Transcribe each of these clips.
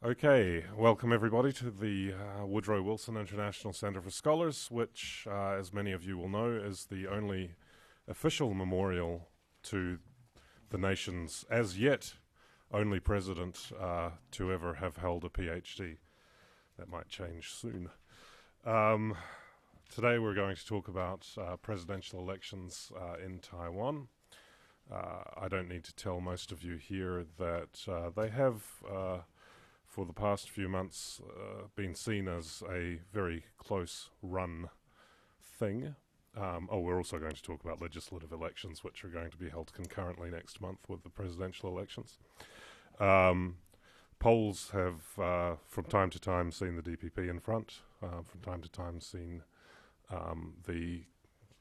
Okay, welcome everybody to the Woodrow Wilson International Centre for Scholars, which, as many of you will know, is the only official memorial to the nation's as yet only president to ever have held a PhD. That might change soon. Today we're going to talk about presidential elections in Taiwan. I don't need to tell most of you here that they have for the past few months been seen as a very close run thing. We're also going to talk about legislative elections, which are going to be held concurrently next month with the presidential elections. Polls have from time to time seen the DPP in front, from time to time seen the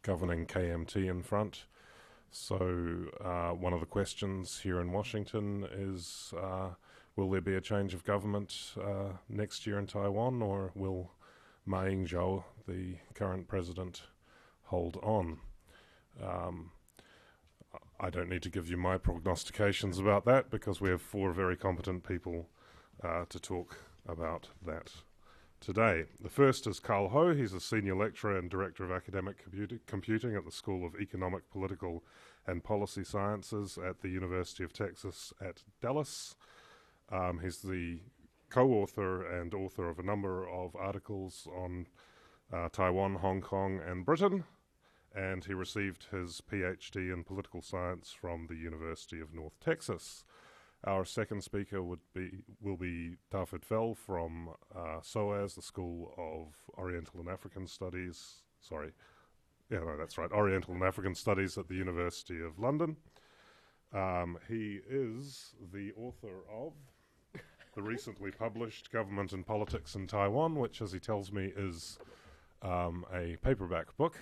governing KMT in front. So one of the questions here in Washington is, will there be a change of government next year in Taiwan, or will Ma Ying-jeou, the current president, hold on? I don't need to give you my prognostications about that because we have four very competent people to talk about that today. The first is Carl Ho. He's a senior lecturer and director of academic computing at the School of Economic, Political and Policy Sciences at the University of Texas at Dallas. He's the co-author and author of a number of articles on Taiwan, Hong Kong and Britain, and he received his PhD in political science from the University of North Texas. Our second speaker will be David Fell from SOAS, the School of Oriental and African Studies. Oriental and African Studies at the University of London. He is the author of the recently published Government and Politics in Taiwan, which, as he tells me, is a paperback book,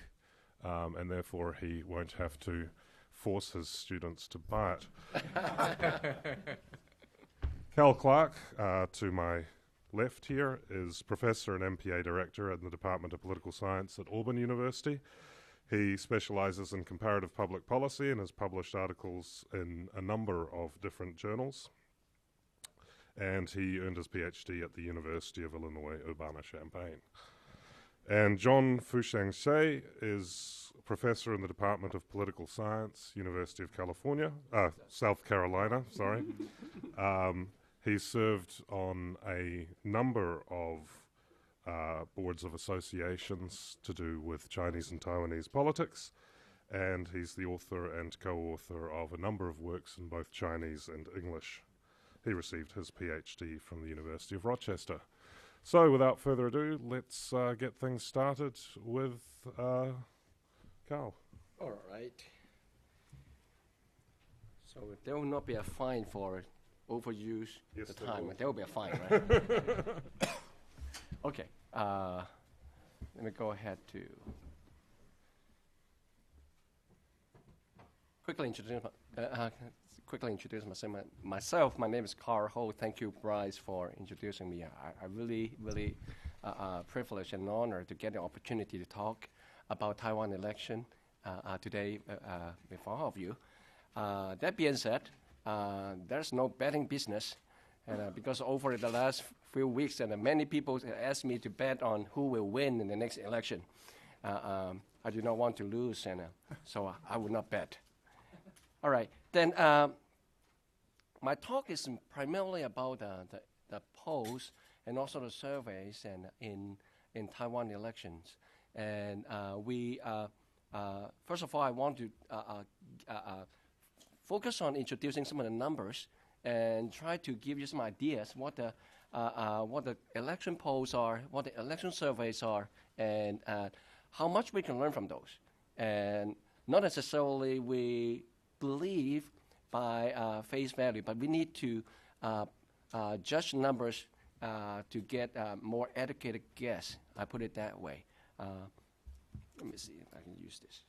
and therefore he won't have to force his students to buy it. Cal Clark, to my left here, is professor and MPA director at the Department of Political Science at Auburn University. He specializes in comparative public policy and has published articles in a number of different journals. And he earned his PhD at the University of Illinois, Urbana-Champaign. And John Fusheng-Hsieh is professor in the Department of Political Science, University of South Carolina, sorry. He served on a number of boards of associations to do with Chinese and Taiwanese politics, and he's the author and co-author of a number of works in both Chinese and English. He received his PhD from the University of Rochester. So without further ado, let's get things started with Carl. All right. So there will not be a fine for overuse the time. There will be a fine, right? Okay. Let me go ahead to quickly introduce myself. My name is Carl Ho. Thank you, Bryce, for introducing me. I really privileged and honored to get the opportunity to talk about Taiwan election today with all of you. That being said, there's no betting business, and because over the last few weeks, and many people asked me to bet on who will win in the next election. I do not want to lose, and so I would not bet. All right, then my talk is primarily about the polls and also the surveys and in Taiwan elections. And first of all, I want to focus on introducing some of the numbers and try to give you some ideas what the election polls are, what the election surveys are, and how much we can learn from those. And not necessarily we believe by face value, but we need to judge numbers to get a more educated guess. I put it that way. Let me see if I can use this.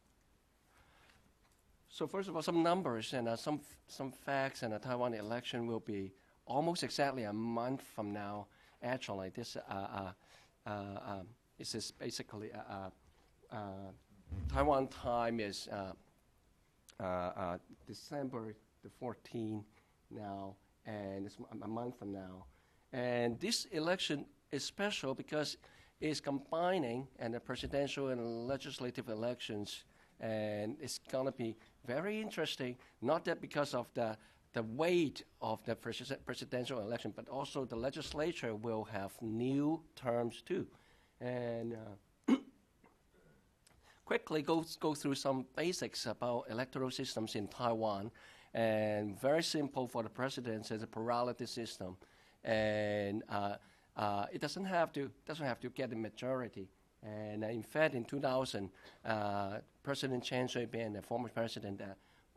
So first of all, some numbers and some facts, and the Taiwan election will be almost exactly a month from now. Actually, this is basically Taiwan time is December the 14th now, and it's a month from now. And this election is special because it's combining and the presidential and legislative elections, and it's going to be very interesting, not that because of the weight of the presidential election, but also the legislature will have new terms too. And quickly go through some basics about electoral systems in Taiwan. And very simple for the president is a plurality system, and it doesn't have to get a majority. And in fact, in 2000, President Chen Shui-bian, the former president,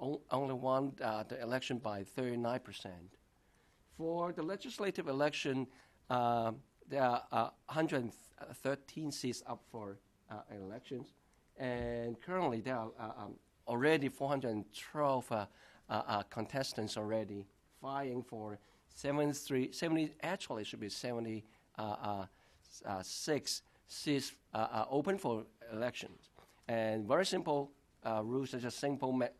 only won the election by 39%. For the legislative election, there are 113 seats up for elections, and currently there are already 412 contestants already vying for 70, actually it should be 76 seats open for elections. And very simple rules, such as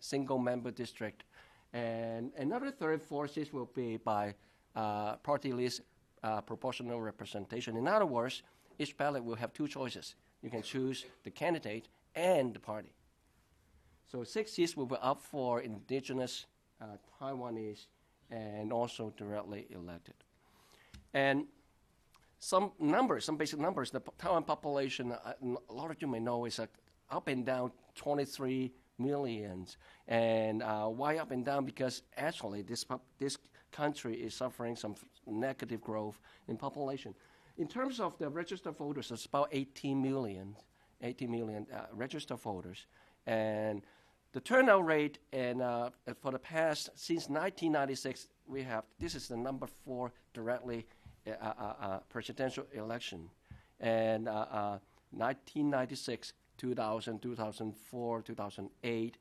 single member district. And another 34 seats will be by party list proportional representation. In other words, each ballot will have two choices. You can choose the candidate and the party. So 6 seats will be up for indigenous Taiwanese and also directly elected. And some basic numbers. The Taiwan population, a lot of you may know, is up and down 23 million. And why up and down? Because actually this country is suffering some negative growth in population. In terms of the registered voters, it's about 18 million registered voters. And the turnout rate, and for the past, since 1996, this is the number 4 directly presidential election. And 1996, 2000, 2004, 2008,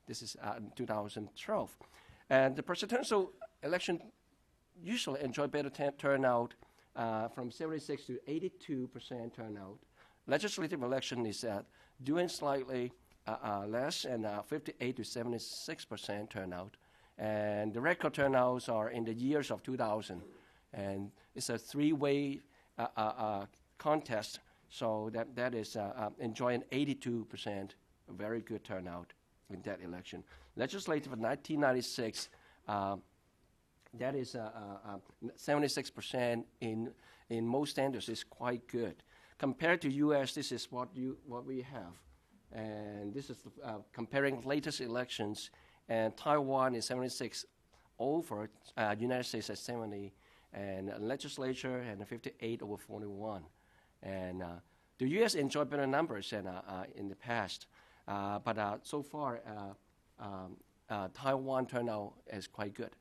this is 2012. And the presidential election usually enjoy better turnout, from 76 to 82% turnout. Legislative election is doing slightly less, and 58 to 76% turnout. And the record turnouts are in the years of 2000. And it's a three-way contest, so that is enjoying 82%, very good turnout in that election. Legislative of 1996, that is 76% in most standards is quite good. Compared to U.S., this is what we have. And this is comparing latest elections, and Taiwan is 76 over United States at 70, and legislature and 58 over 41. And the U.S. enjoyed better numbers than in the past, but so far Taiwan turnout is quite good.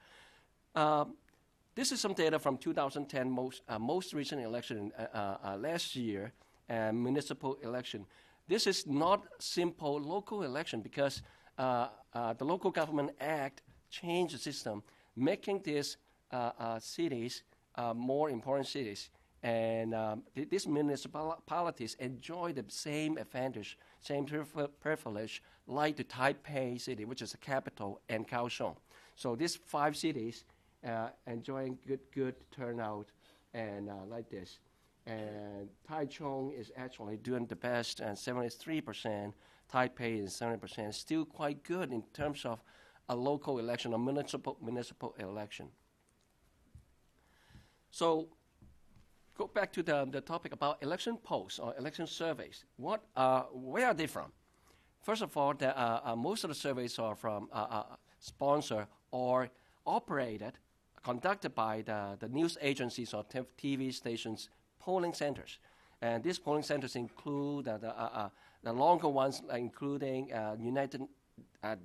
This is some data from 2010, most recent election last year, municipal election. This is not simple local election because the Local Government Act changed the system, making these cities more important cities. And these municipalities enjoy the same advantage, same privilege, like the Taipei city, which is the capital, and Kaohsiung. So these 5 cities enjoying good turnout, and like this. And Taichung is actually doing the best, and 73%. Taipei is 70%. Still quite good in terms of a local election, a municipal election. So go back to the topic about election polls or election surveys. Where are they from? First of all, most of the surveys are from sponsored or operated, conducted by the news agencies or TV stations, polling centers. And these polling centers include the longer ones, including United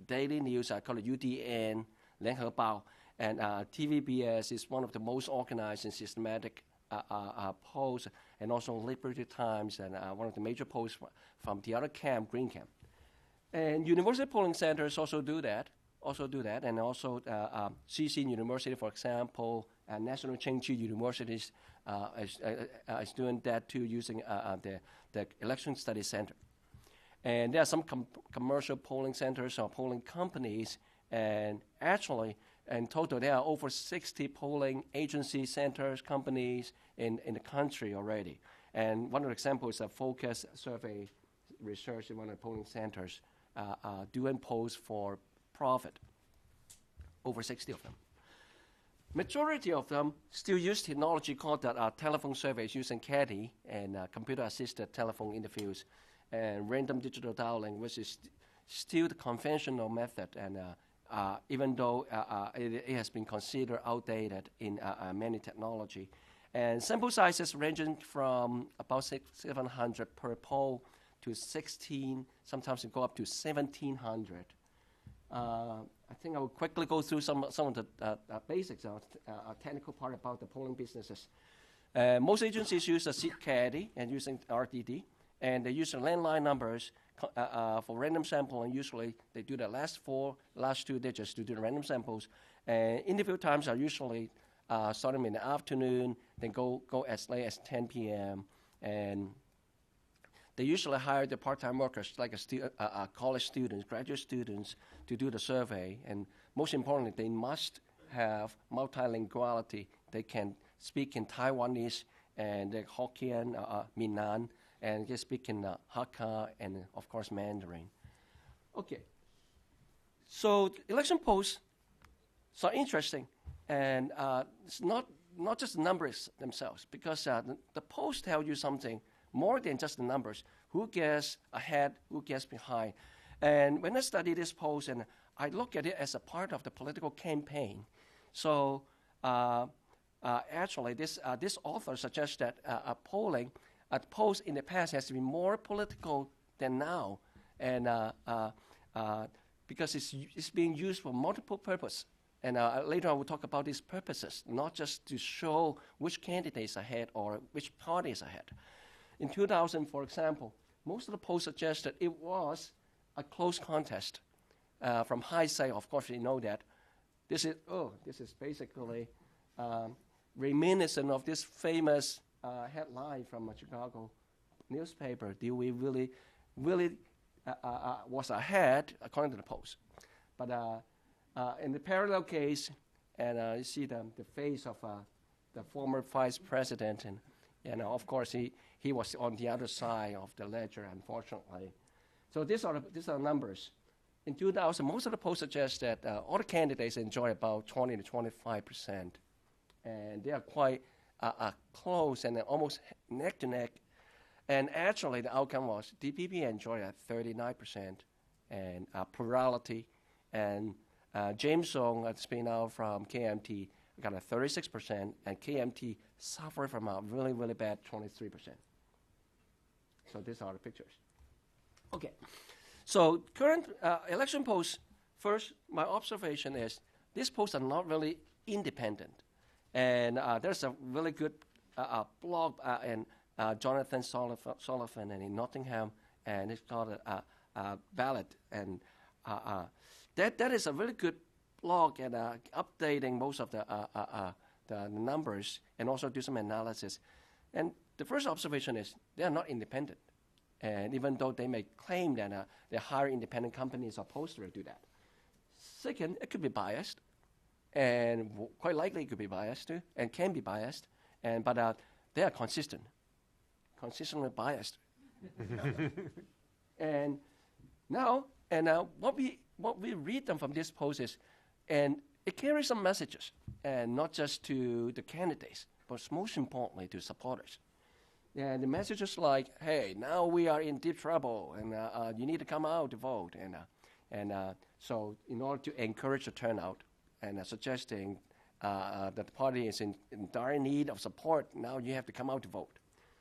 Daily News, I call it UDN, 联合报, and TVBS is one of the most organized and systematic polls, and also Liberty Times, and one of the major polls from the other camp, Green Camp. And university polling centers also do that, and also CC University, for example, National Chengchi Universities is doing that too, using the Election Study Center. And there are some commercial polling centers or polling companies, and actually In total, there are over 60 polling agencies, centers, companies in the country already. And one of the examples is a focus survey research in one of the polling centers doing polls for profit, over 60 of them. Majority of them still use technology called telephone surveys using CADI and computer-assisted telephone interviews and random digital dialing, which is still the conventional method, and even though it has been considered outdated in many technology. And sample sizes ranging from about 700 per poll to 16, sometimes it go up to 1,700. I think I will quickly go through some of the basics, technical part about the polling businesses. Most agencies use a seat CADI and using RDD, and they use landline numbers for random sampling. Usually they do the last two digits to do the random samples. And interview times are usually starting in the afternoon, then go as late as 10 p.m. And they usually hire the part-time workers, like college students, graduate students, to do the survey. And most importantly, they must have multilinguality. They can speak in Taiwanese and Hokkien, Minnan, and they speak in Hakka and, of course, Mandarin. Okay. So election polls are interesting, and it's not just the numbers themselves, because the polls tell you something more than just the numbers. Who gets ahead, who gets behind. And when I study this polls, and I look at it as a part of the political campaign. So actually, this author suggests that polls in the past has been more political than now, and because it's being used for multiple purposes. And later I will talk about these purposes, not just to show which candidate is ahead or which party is ahead. In 2000, for example, most of the polls suggested it was a close contest. From hindsight, of course, we know that. This is basically reminiscent of this famous headline from a Chicago newspaper. Dewey really was ahead according to the polls. But in the parallel case, and you see the face of the former vice president, and of course he was on the other side of the ledger, unfortunately. So these are numbers. In 2000, most of the polls suggest that all the candidates enjoy about 20 to 25%, and they are quite close and almost neck to neck. And actually, the outcome was DPP enjoyed at 39%, and plurality, and James Song, a spin-out from KMT, got a 36%, and KMT suffered from a really, really bad 23%. So these are the pictures. Okay, so current election polls, first, my observation is these polls are not really independent. And there's a really good blog in Jonathan Sullivan and in Nottingham, and it's called Ballot. And that is a really good blog and updating most of the numbers and also do some analysis. And the first observation is they are not independent. And even though they may claim that they hire independent companies or pollsters to do that. Second, it could be biased. And quite likely it could be biased too, and can be biased. But they are consistently biased. And now, what we read them from these polls is, and it carries some messages, and not just to the candidates, but most importantly to supporters. And the messages like, hey, now we are in deep trouble, and you need to come out to vote. So in order to encourage the turnout, and suggesting that the party is in dire need of support, now you have to come out to vote.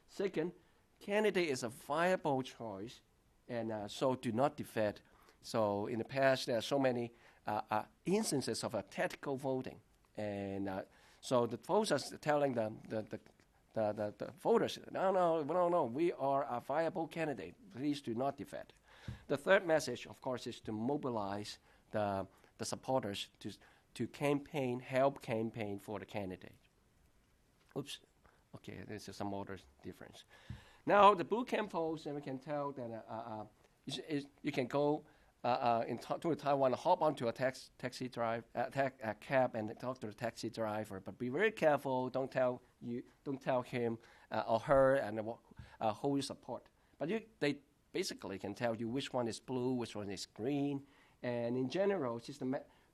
Second, candidate is a viable choice, and so do not defect. So in the past, there are so many instances of tactical voting. And so the voters are telling the voters, no, we are a viable candidate. Please do not defect. The third message, of course, is to mobilize the supporters to help campaign for the candidate. Oops. Okay, this is some order difference. Now, the boot camp polls, and we can tell that you can go to Taiwan, hop onto a cab and talk to the taxi driver. But be very careful. Don't tell him or her and who you support. But they basically can tell you which one is blue, which one is green. And in general,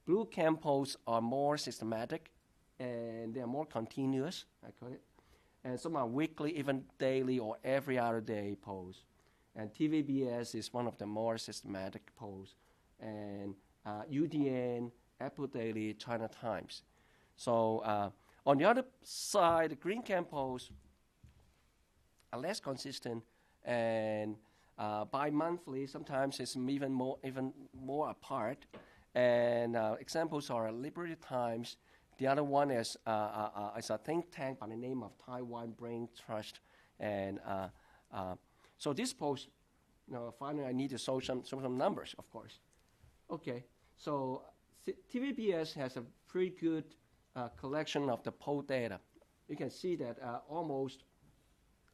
blue cam polls are more systematic and they are more continuous, I call it. And some are weekly, even daily or every other day polls. And TVBS is one of the more systematic polls. And UDN, Apple Daily, China Times. So on the other side, the green cam polls are less consistent and bi-monthly. Sometimes it's even more apart. And examples are Liberty Times. The other one is a think tank by the name of Taiwan Brain Trust. And so this post, finally I need to show some numbers, of course. Okay, so TVBS has a pretty good collection of the poll data. You can see that almost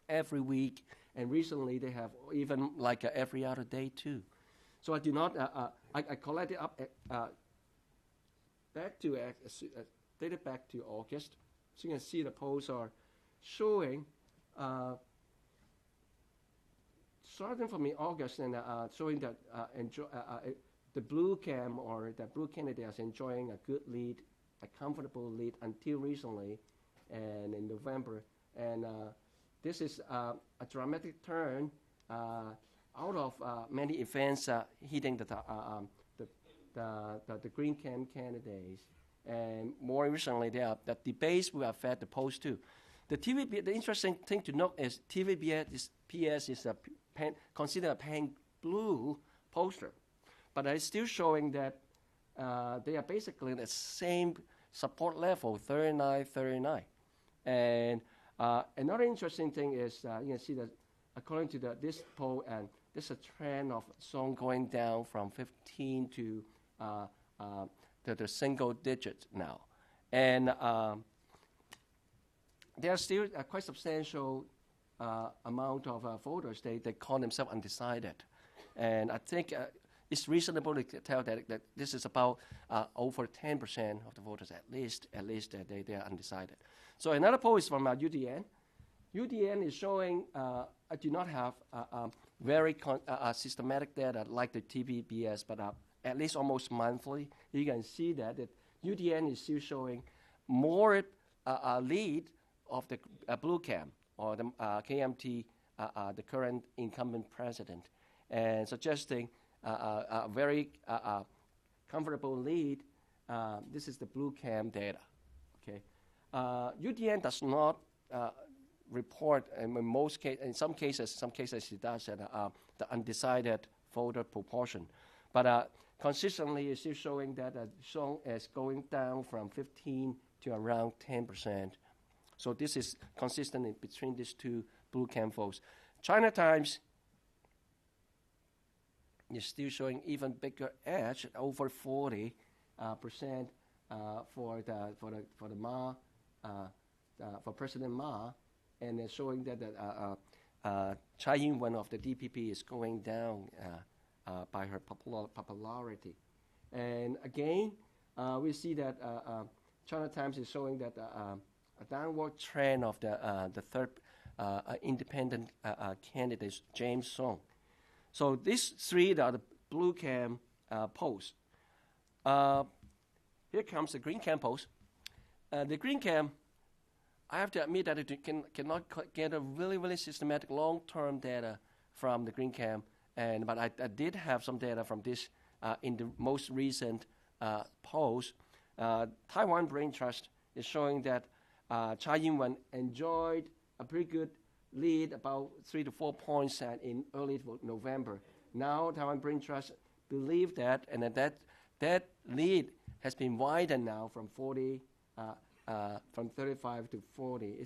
every week, and recently they have even like every other day too. So I do not, I collected up dated back to August. So you can see the polls are showing, starting from August and showing that the blue cam or the blue candidate is enjoying a good lead, a comfortable lead until recently, and in November. And this is a dramatic turn out of many events hitting the green cam candidates. And more recently, the debates will affect the polls too. The interesting thing to note is TVBS is considered a pink blue poster, but it's still showing that they are basically the same support level, 39. And another interesting thing is you can see that according to this poll, and this is a trend of Song going down from 15 to the single digit now. And there are still a quite substantial amount of voters. They call themselves undecided. And I think it's reasonable to tell that this is about over 10% of the voters at least they are undecided. So another poll is from UDN. UDN is showing, I do not have very systematic data like the TVBS, but at least almost monthly. You can see that UDN is still showing more lead of the blue cam or the KMT, the current incumbent president, and suggesting a very comfortable lead. This is the blue cam data. Okay, UDN does not report, in some cases it does the undecided voter proportion, but consistently it's still showing that Song is going down from 15 to around 10%. So this is consistent in between these two blue cam votes. China Times is still showing even bigger edge, over 40% for Ma, for President Ma, and they're showing that Tsai Ing-wen of the DPP is going down by her popularity. And again, we see that China Times is showing that a downward trend of the third independent candidate, James Song. So these three are the blue cam polls. Here comes the green cam polls. The green cam, I have to admit that it cannot get a really, really systematic long-term data from the green cam, but I did have some data from this in the most recent polls. Taiwan Brain Trust is showing that Tsai Ing-wen enjoyed a pretty good lead, about 3 to 4 points in early November. Now Taiwan Brain Trust believe that, and that lead has been widened now from 35 to 40.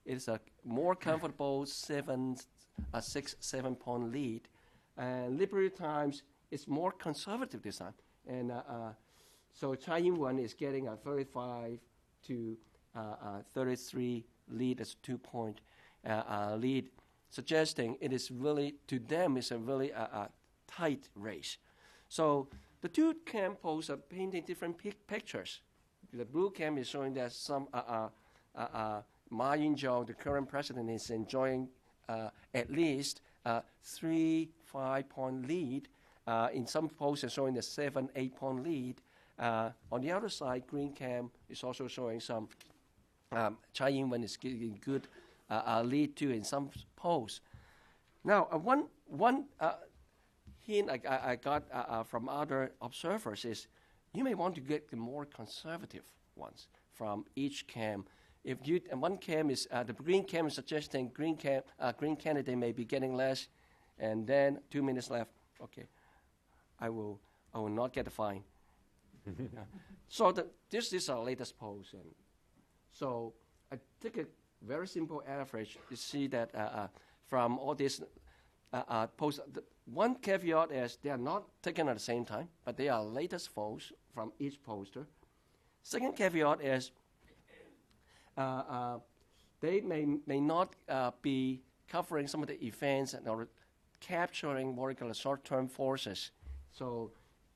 It's a more comfortable 6-7 point lead. And Liberty Times is more conservative this time, and so Tsai Ing-wen is getting a 35 to 33 lead, as 2 point lead, suggesting it is really, to them, it's a really tight race. So the two cam posts are painting different pictures. The blue cam is showing that some Ma Ying-jeou, the current president, is enjoying at least 3-5-point lead. In some polls, are showing the 7-8-point lead. On the other side, green cam is also showing some Tsai Ing-wen is getting good lead too in some polls. Now, one hint I got from other observers is you may want to get the more conservative ones from each cam. If you and one cam is the green cam is suggesting green candidate may be getting less, and then 2 minutes left. Okay, I will not get a fine. So this is our latest polls, and so I take a very simple average to see that from all these polls. One caveat is they are not taken at the same time, but they are latest polls from each pollster. Second caveat is they may not be covering some of the events or capturing what we call short-term forces. So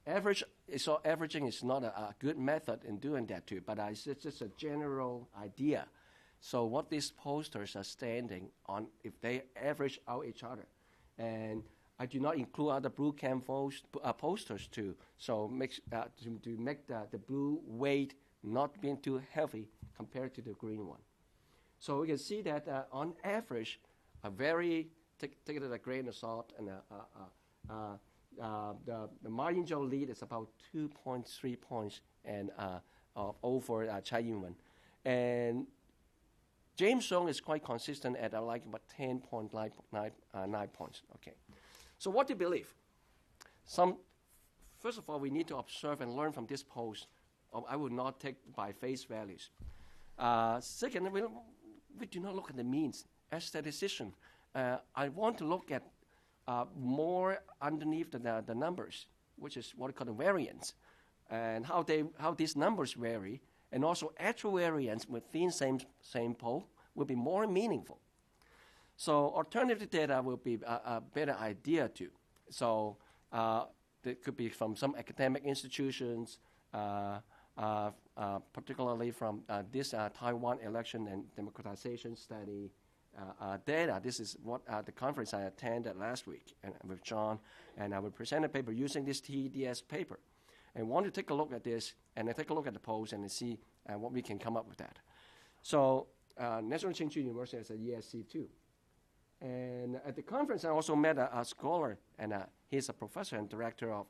averaging is not a good method in doing that too, but it's just a general idea. So what these posters are standing on, if they average out each other, and I do not include other blue cam posters too. So to make the blue weight not being too heavy compared to the green one. So we can see that on average, take it at a grain of salt, and the Ma Ying-jeou lead is about 2.3 points and over Tsai Ing-wen. And James Song is quite consistent at like about 10.9 points. Okay, so what do you believe? First of all, we need to observe and learn from this post. I will not take by face values. Second, we do not look at the means. As a statistician, I want to look at more underneath the numbers, which is what we call the variance, and how these numbers vary, and also actual variance within same poll will be more meaningful. So alternative data will be a better idea too. So that could be from some academic institutions, particularly from this Taiwan election and democratization study data. This is what the conference I attended last week and with John, and I will present a paper using this TDS paper. And want to take a look at this, and I take a look at the polls and see what we can come up with that. So National Chen Shui-bian University has a ESC too. And at the conference, I also met a scholar, and he's a professor and director of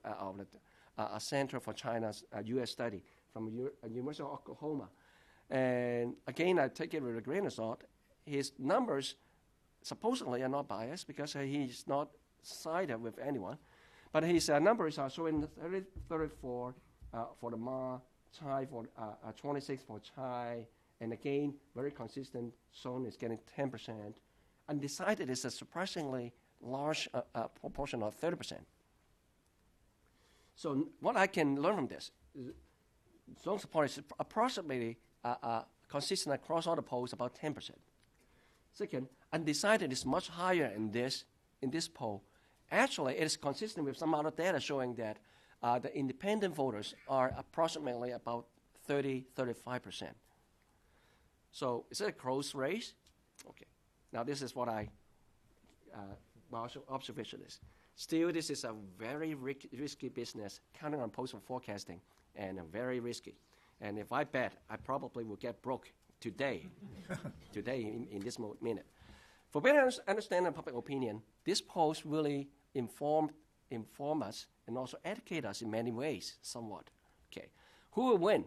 a Center for China's U.S. study from University of Oklahoma. And again, I take it with a grain of salt. His numbers supposedly are not biased because he's not sided with anyone. But his numbers are showing 34 for the Ma, Tsai for 26 for Tsai, and again, very consistent. Song is getting 10%. Undecided is a surprisingly large proportion of 30%. So what I can learn from this, Song support is approximately consistent across all the polls, about 10%. Second, undecided is much higher in this poll. Actually, it is consistent with some other data showing that the independent voters are approximately about 30-35%. So is it a close race? Okay. Now this is what my observation is. Still, this is a very risky business, counting on postal forecasting, and very risky. And if I bet, I probably will get broke today, in this minute. For better understanding public opinion, this polls really inform us and also educate us in many ways, somewhat. Okay, who will win?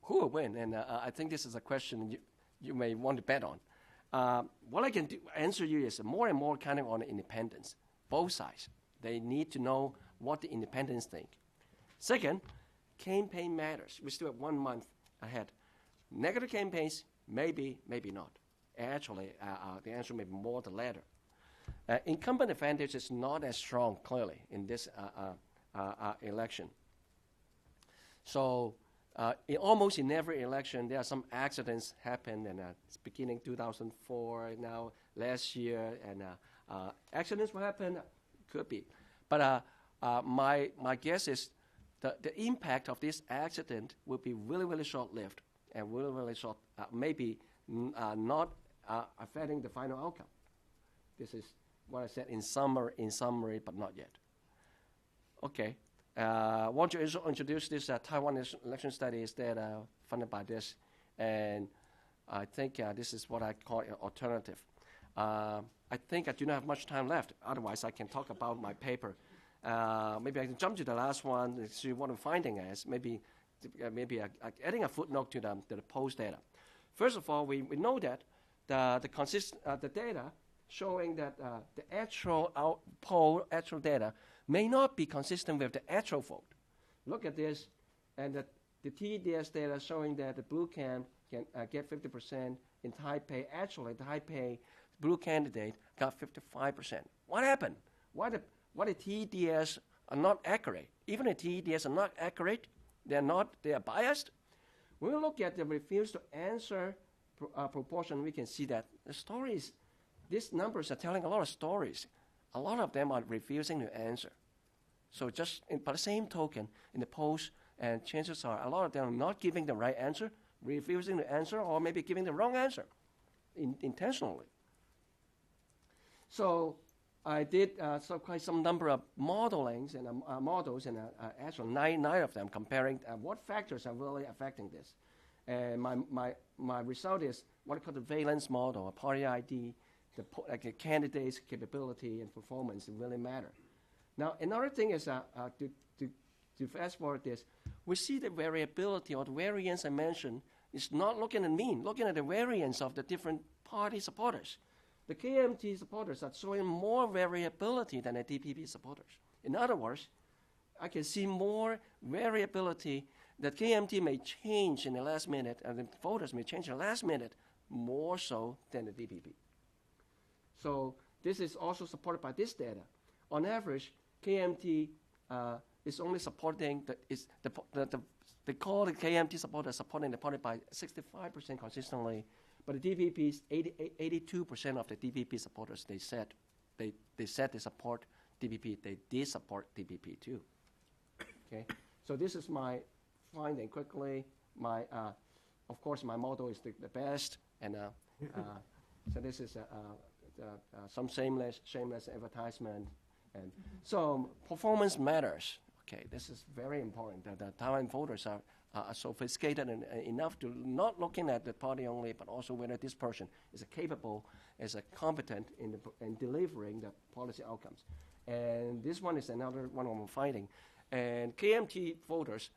Who will win? And I think this is a question you may want to bet on. What I can answer you is more and more counting on independence, both sides. They need to know what the independents think. Second, campaign matters. We still have 1 month ahead. Negative campaigns, maybe, maybe not. Actually, the answer may be more the latter. Incumbent advantage is not as strong, clearly, in this election. So almost in every election, there are some accidents happen, and it's beginning 2004, now last year, and accidents will happen, could be. But my guess is the impact of this accident will be really, really short-lived and really, really short, maybe not affecting the final outcome. This is what I said in summary, but not yet. Okay. I want to introduce this Taiwan election studies that are funded by this, and I think this is what I call an alternative. I think I do not have much time left. Otherwise, I can talk about my paper. Maybe I can jump to the last one and see what I'm finding is. Maybe adding a footnote to the post data. First of all, we know that the data showing that the actual poll data may not be consistent with the actual vote. Look at this, and the TDS data showing that the blue camp can get 50% in Taipei. Actually, the Taipei blue candidate got 55%. What happened? Why the TDS are not accurate? Even the TDS are not accurate. They are biased. When we look at the refuse to answer proportion, we can see that the stories, these numbers are telling a lot of stories. A lot of them are refusing to answer. So by the same token, in the polls, and chances are a lot of them are not giving the right answer, refusing to answer, or maybe giving the wrong answer intentionally. So I did quite some number of modelings and models, and actually nine of them, comparing what factors are really affecting this. And my result is what I call the valence model, a party ID, the candidate's capability and performance really matter. Now, another thing is to fast forward this, we see the variability or the variance I mentioned is not looking at mean, looking at the variance of the different party supporters. The KMT supporters are showing more variability than the DPP supporters. In other words, I can see more variability that KMT may change in the last minute, and the voters may change in the last minute more so than the DPP. So this is also supported by this data. On average, KMT is only supporting they call the KMT supporters supporting the party by 65% consistently, but the DPP's 82% of the DPP supporters they said they support DPP. They did support DPP too. Okay, so this is my finding quickly. Of course, my model is the best, and so this is some shameless advertisement. And so performance matters. Okay, this is very important. The Taiwan voters are sophisticated and enough to not looking at the party only, but also whether this person is capable, is competent in delivering the policy outcomes. And this one is another one I'm finding. And KMT voters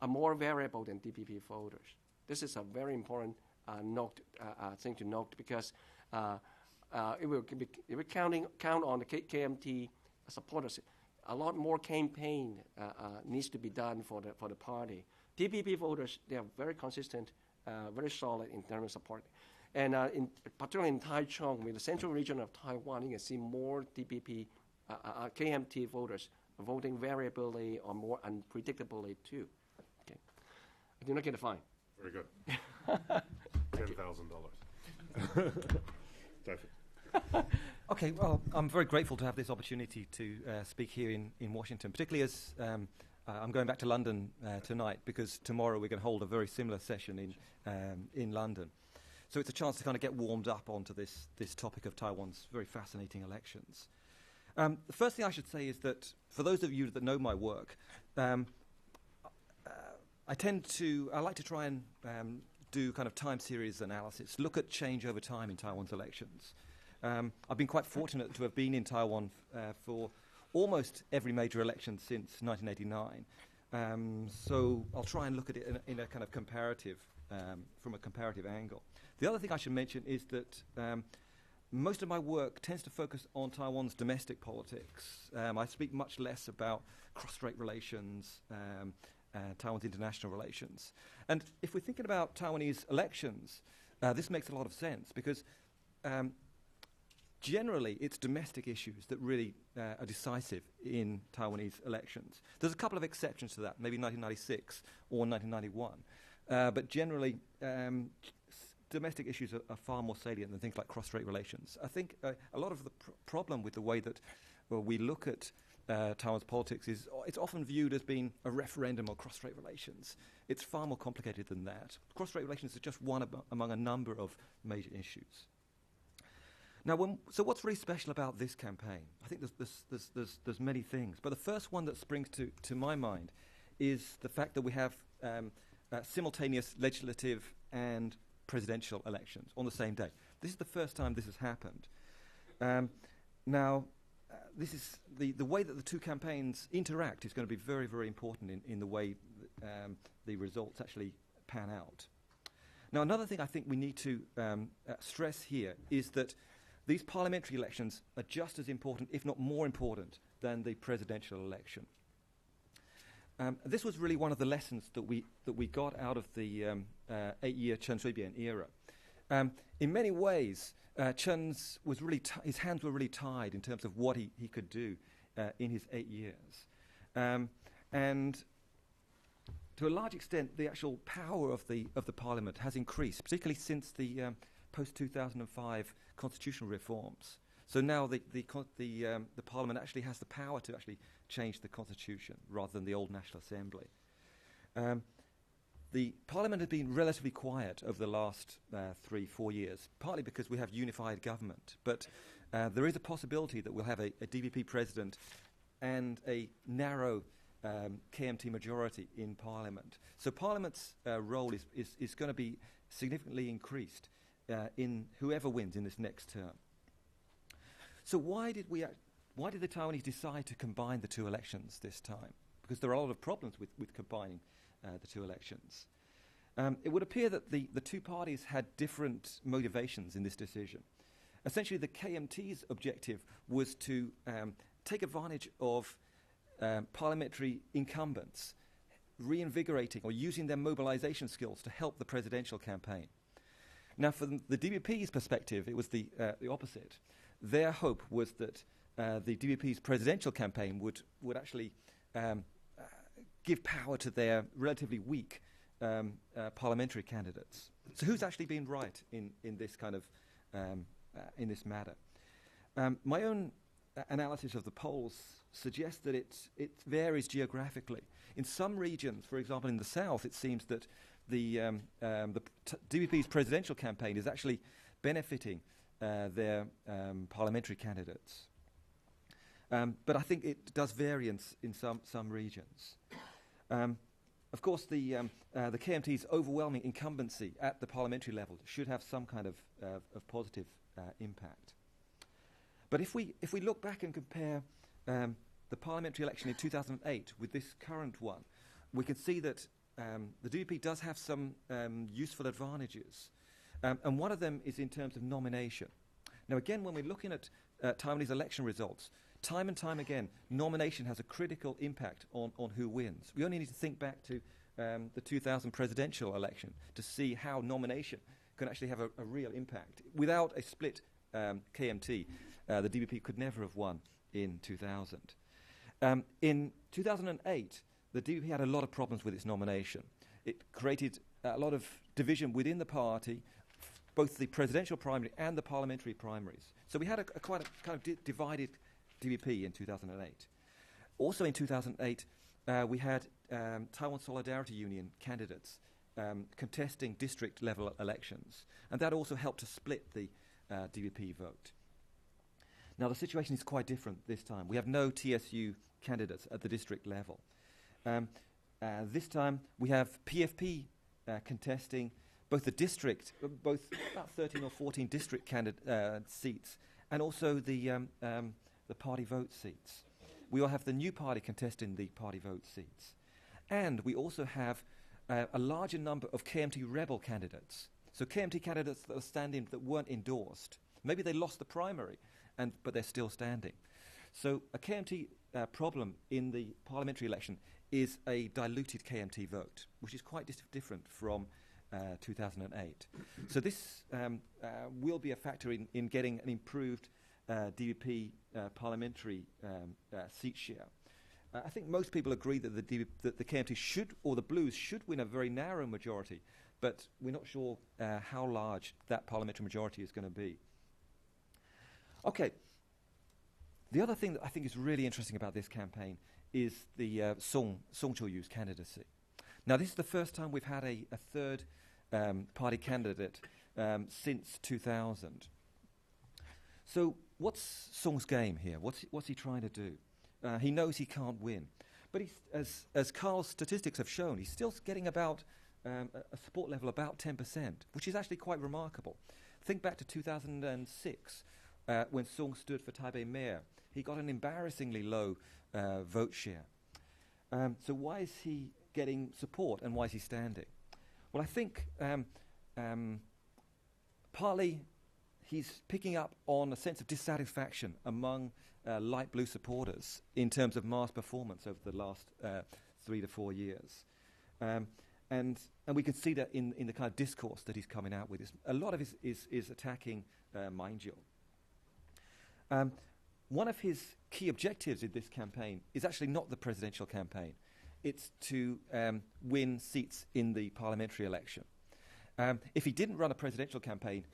are more variable than DPP voters. This is a very important thing to note, because it will count on the KMT supporters. A lot more campaign needs to be done for the party. DPP voters, they are very consistent, very solid in terms of support. And particularly in Taichung, with the central region of Taiwan, you can see more DPP, KMT voters voting variably or more unpredictably too. Okay, I did not get a fine. Very good. $10,000. Okay, well, I'm very grateful to have this opportunity to speak here in Washington, particularly as I'm going back to London tonight, because tomorrow we're going to hold a very similar session in London. So it's a chance to kind of get warmed up onto this topic of Taiwan's very fascinating elections. The first thing I should say is that for those of you that know my work, I like to try and do kind of time series analysis, look at change over time in Taiwan's elections. I've been quite fortunate to have been in Taiwan for almost every major election since 1989. So I'll try and look at it in a kind of comparative, from a comparative angle. The other thing I should mention is that most of my work tends to focus on Taiwan's domestic politics. I speak much less about cross-strait relations, Taiwan's international relations. And if we're thinking about Taiwanese elections, this makes a lot of sense, because generally, it's domestic issues that really are decisive in Taiwanese elections. There's a couple of exceptions to that, maybe 1996 or 1991. But generally, domestic issues are far more salient than things like cross-strait relations. I think a lot of the problem with the way that we look at Taiwan's politics is it's often viewed as being a referendum on cross-strait relations. It's far more complicated than that. Cross-strait relations is just one among a number of major issues. Now, so what's really special about this campaign? I think there's many things, but the first one that springs to my mind is the fact that we have simultaneous legislative and presidential elections on the same day. This is the first time this has happened. Now, this is the way that the two campaigns interact is going to be very, very important in the way the results actually pan out. Now, another thing I think we need to stress here is that these parliamentary elections are just as important, if not more important, than the presidential election. This was really one of the lessons that we got out of the 8-year Chen Shui-bian era. In many ways, Chen's his hands were really tied in terms of what he could do in his 8 years, and to a large extent, the actual power of the parliament has increased, particularly since the post-2005 constitutional reforms. So now the parliament actually has the power to actually change the constitution rather than the old National Assembly. The parliament has been relatively quiet over the last 3-4 years, partly because we have unified government. But there is a possibility that we'll have a DPP president and a narrow KMT majority in parliament. So parliament's role is going to be significantly increased in whoever wins in this next term. So why did the Taiwanese decide to combine the two elections this time? Because there are a lot of problems with combining the two elections. It would appear that the two parties had different motivations in this decision. Essentially, the KMT's objective was to take advantage of parliamentary incumbents, reinvigorating or using their mobilization skills to help the presidential campaign. Now, from the DPP's perspective, it was the opposite. Their hope was that the DPP's presidential campaign would actually give power to their relatively weak parliamentary candidates. So who's actually been right in this kind of in this matter? My own analysis of the polls suggests that it varies geographically. In some regions, for example in the south, it seems that the DPP's presidential campaign is actually benefiting their parliamentary candidates. But I think it does vary in some regions. Of course, the KMT's overwhelming incumbency at the parliamentary level should have some kind of positive impact. But if we look back and compare the parliamentary election in 2008 with this current one, we can see that the DPP does have some useful advantages. And one of them is in terms of nomination. Now, again, when we're looking at Taiwanese election results, time and time again, nomination has a critical impact on who wins. We only need to think back to the 2000 presidential election to see how nomination can actually have a real impact. Without a split KMT, the DPP could never have won in 2000. In 2008, the DPP had a lot of problems with its nomination. It created a lot of division within the party, both the presidential primary and the parliamentary primaries. So we had quite a kind of divided DPP in 2008. Also in 2008, we had Taiwan Solidarity Union candidates contesting district-level elections, and that also helped to split the DPP vote. Now, the situation is quite different this time. We have no TSU candidates at the district level. This time, we have PFP contesting both the district, both about 13 or 14 district seats, and also the party vote seats. We will have the new party contesting the party vote seats. And we also have a larger number of KMT rebel candidates. So KMT candidates that are standing that weren't endorsed. Maybe they lost the primary, but they're still standing. So a KMT problem in the parliamentary election is a diluted KMT vote, which is quite different from 2008. So this will be a factor in getting an improved DPP parliamentary seat share. I think most people agree that the KMT should, or the Blues should win a very narrow majority, but we're not sure how large that parliamentary majority is going to be. Okay. The other thing that I think is really interesting about this campaign is the Song Cho-yu's candidacy. Now, this is the first time we've had a third party candidate since 2000. So what's Song's game here? What's he trying to do? He knows he can't win. But as Carl's statistics have shown, he's still getting about a support level about 10%, which is actually quite remarkable. Think back to 2006, when Song stood for Taipei mayor. He got an embarrassingly low vote share. So why is he getting support, and why is he standing? Well, I think partly he's picking up on a sense of dissatisfaction among light blue supporters in terms of Ma's performance over the last 3 to 4 years. And we can see that in the kind of discourse that he's coming out with. A lot of it is attacking Ma Ying-jeou. One of his key objectives in this campaign is actually not the presidential campaign. It's to win seats in the parliamentary election. If he didn't run a presidential campaign,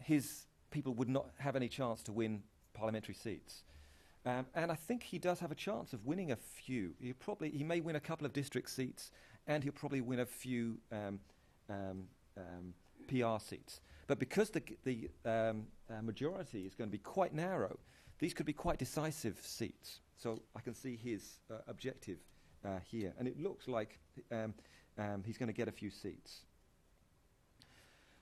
his people would not have any chance to win parliamentary seats. And I think he does have a chance of winning a few. He may win a couple of district seats, and he'll probably win a few PR seats. But because the majority is going to be quite narrow, these could be quite decisive seats. So I can see his objective here. And it looks like he's going to get a few seats.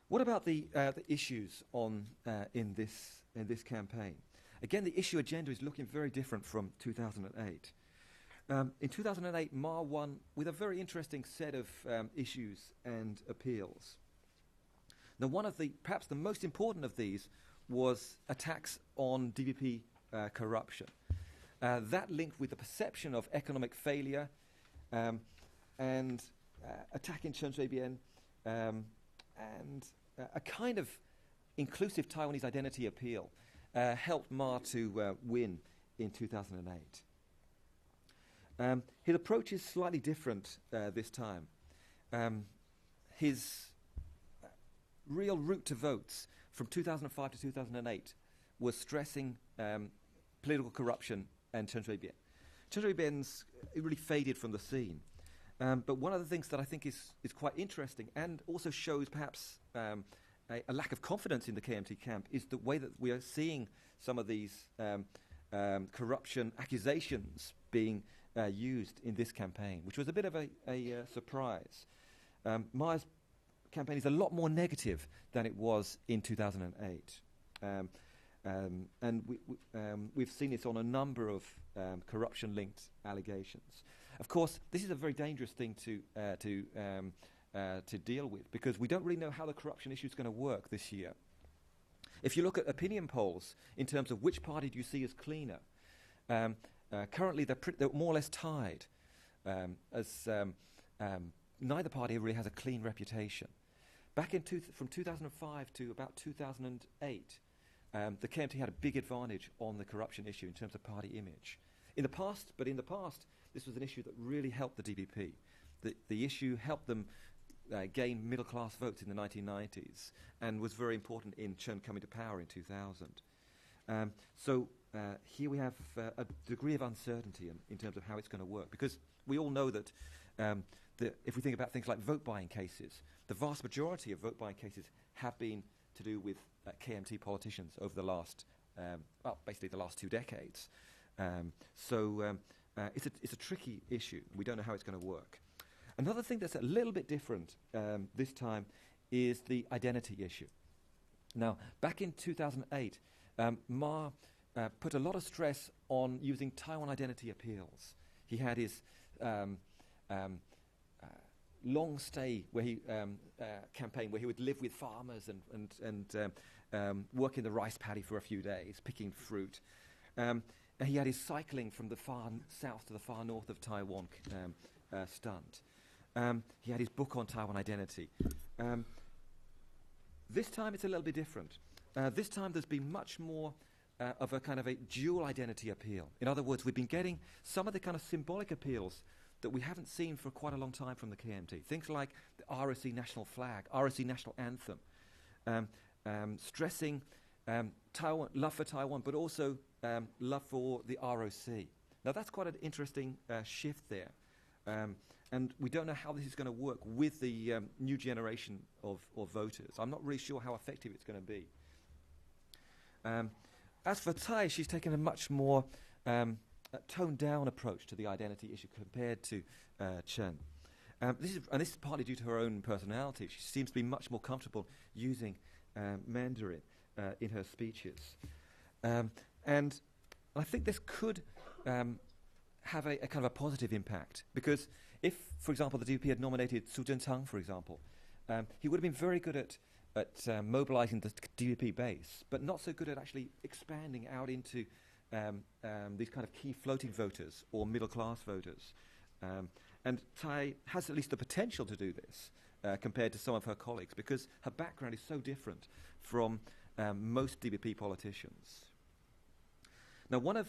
What about the issues in this campaign? Again, the issue agenda is looking very different from 2008. In 2008, Ma won with a very interesting set of issues and appeals. Now, perhaps the most important of these was attacks on DPP corruption. That linked with the perception of economic failure and attacking Chen Shui-bian and a kind of inclusive Taiwanese identity appeal helped Ma to win in 2008. His approach is slightly different this time. His real route to votes from 2005 to 2008 was stressing political corruption and Chen Shui-bian. Chen Shui-bian's really faded from the scene. But one of the things that I think is quite interesting and also shows perhaps a lack of confidence in the KMT camp is the way that we are seeing some of these corruption accusations being used in this campaign, which was a bit of a surprise. Ma's campaign is a lot more negative than it was in 2008. And we've seen this on a number of corruption-linked allegations. Of course, this is a very dangerous thing to deal with because we don't really know how the corruption issue is going to work this year. If you look at opinion polls in terms of which party do you see as cleaner, currently they're more or less tied, as neither party really has a clean reputation. Back from 2005 to about 2008, the KMT had a big advantage on the corruption issue in terms of party image. In the past, this was an issue that really helped the DPP. The issue helped them gain middle-class votes in the 1990s and was very important in Chen coming to power in 2000. So here we have a degree of uncertainty in terms of how it's going to work, because we all know that if we think about things like vote-buying cases, the vast majority of vote-buying cases have been to do with KMT politicians over the last, basically the last 2 decades. So it's a tricky issue. We don't know how it's going to work. Another thing that's a little bit different this time is the identity issue. Now, back in 2008, Ma put a lot of stress on using Taiwan identity appeals. He had his long stay where he campaign where he would live with farmers and work in the rice paddy for a few days, picking fruit. And he had his cycling from the far south to the far north of Taiwan stunt. He had his book on Taiwan identity. This time it's a little bit different. This time there's been much more of a kind of a dual identity appeal. In other words, we've been getting some of the kind of symbolic appeals that we haven't seen for quite a long time from the KMT. Things like the ROC national flag, ROC national anthem, stressing Taiwan, love for Taiwan, but also love for the ROC. Now that's quite an interesting shift there. And we don't know how this is going to work with the new generation of voters. I'm not really sure how effective it's going to be. As for Tsai, she's taken a much more toned-down approach to the identity issue compared to Chen. This is partly due to her own personality. She seems to be much more comfortable using Mandarin in her speeches. And I think this could have a kind of a positive impact, because if, for example, the DPP had nominated Su Zhentang, for example, he would have been very good at mobilizing the DPP base, but not so good at actually expanding out into these kind of key floating voters or middle-class voters. And Tsai has at least the potential to do this compared to some of her colleagues, because her background is so different from most DPP politicians. Now, one of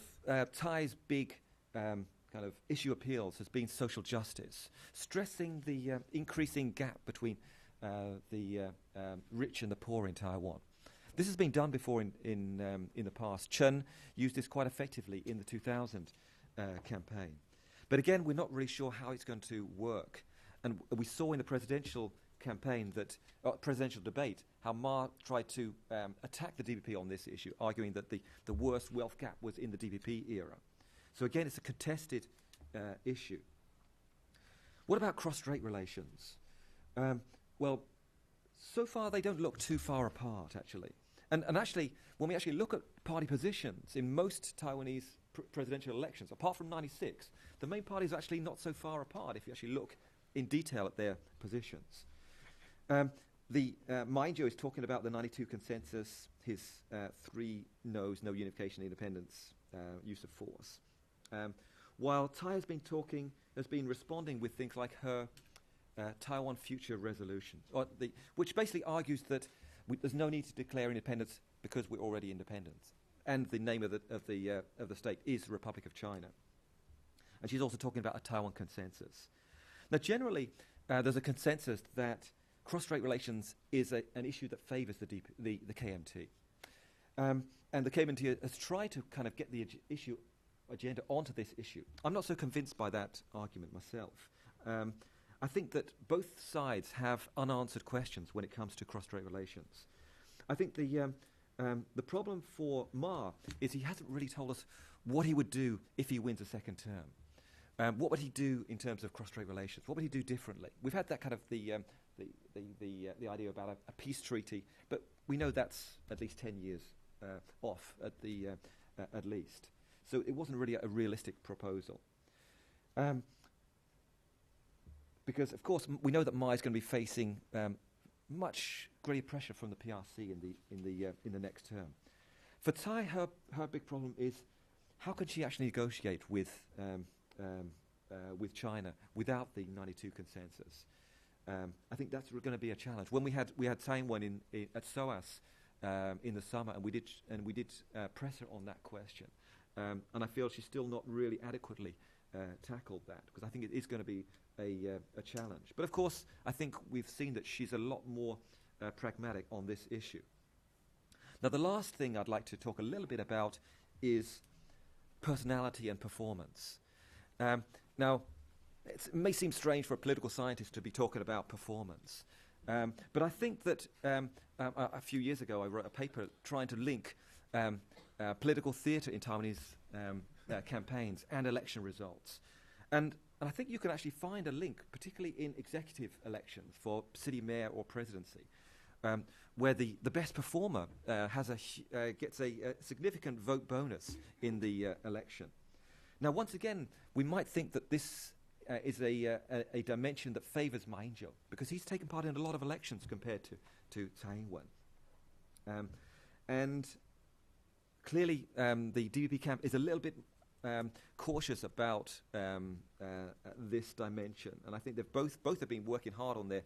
Tsai's big kind of issue appeals has been social justice, stressing the increasing gap between the rich and the poor in Taiwan. This has been done before in the past. Chen used this quite effectively in the 2000 campaign. But again, we're not really sure how it's going to work. And we saw in the presidential campaign presidential debate, how Ma tried to attack the DPP on this issue, arguing that the worst wealth gap was in the DPP era. So again, it's a contested issue. What about cross-strait relations? Well, so far they don't look too far apart, actually. And actually, when we actually look at party positions in most Taiwanese presidential elections, apart from 96, the main parties are actually not so far apart if you actually look in detail at their positions. Ma Ying-jeou is talking about the 92 consensus, his 3 no's, no unification, independence, use of force. While Tsai has been responding with things like her Taiwan Future Resolution, which basically argues that there's no need to declare independence because we're already independent, and the name of the state is Republic of China. And she's also talking about a Taiwan consensus. Now, generally, there's a consensus that cross-strait relations is an issue that favours the KMT. And the KMT has tried to kind of get the agenda onto this issue. I'm not so convinced by that argument myself. I think that both sides have unanswered questions when it comes to cross-strait relations. I think the problem for Ma is he hasn't really told us what he would do if he wins a second term. What would he do in terms of cross-strait relations? What would he do differently? We've had that kind of the idea about a peace treaty, but we know that's at least 10 years off at least. So it wasn't really a realistic proposal. Because, of course, we know that Ma is going to be facing much greater pressure from the PRC in the next term. For Tsai, her big problem is how can she actually negotiate with China without the 92 consensus? I think that's going to be a challenge. When we had Tsai Ing-wen at SOAS in the summer, and we did press her on that question, and I feel she's still not really adequately tackled that, because I think it is going to be a challenge. But of course, I think we've seen that she's a lot more pragmatic on this issue. Now, the last thing I'd like to talk a little bit about is personality and performance. Now, it may seem strange for a political scientist to be talking about performance, but I think that a few years ago I wrote a paper trying to link political theatre in Taiwanese campaigns and election results. And I think you can actually find a link, particularly in executive elections for city mayor or presidency, where the best performer gets a significant vote bonus in the election. Now, once again, we might think that this is a dimension that favours Ma Ying-jeou, because he's taken part in a lot of elections compared to Tsai Ing-wen. And clearly, the DPP camp is a little bit cautious about this dimension, and I think they've both have been working hard on their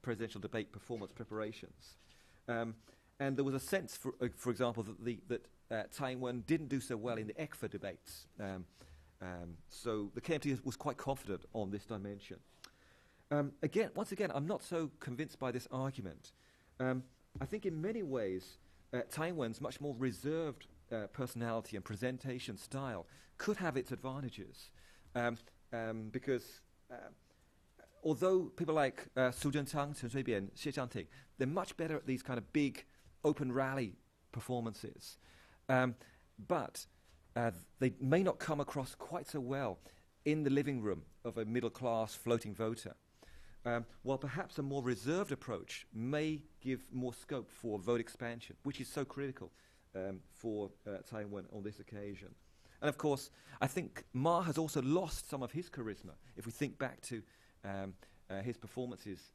presidential debate performance preparations. And there was a sense, for example, that Tsai Ing-wen didn't do so well in the ECFA debates. So the KMT was quite confident on this dimension. Once again, I'm not so convinced by this argument. I think in many ways, Tsai Ing-wen's much more reserved personality and presentation style could have its advantages, because although people like Su Zhenchang, Chen Shui-bian, Xie Jiangting, they're much better at these kind of big open rally performances, but they may not come across quite so well in the living room of a middle-class floating voter. While perhaps a more reserved approach may give more scope for vote expansion, which is so critical for Tsai Ing-wen on this occasion. And of course, I think Ma has also lost some of his charisma if we think back to his performances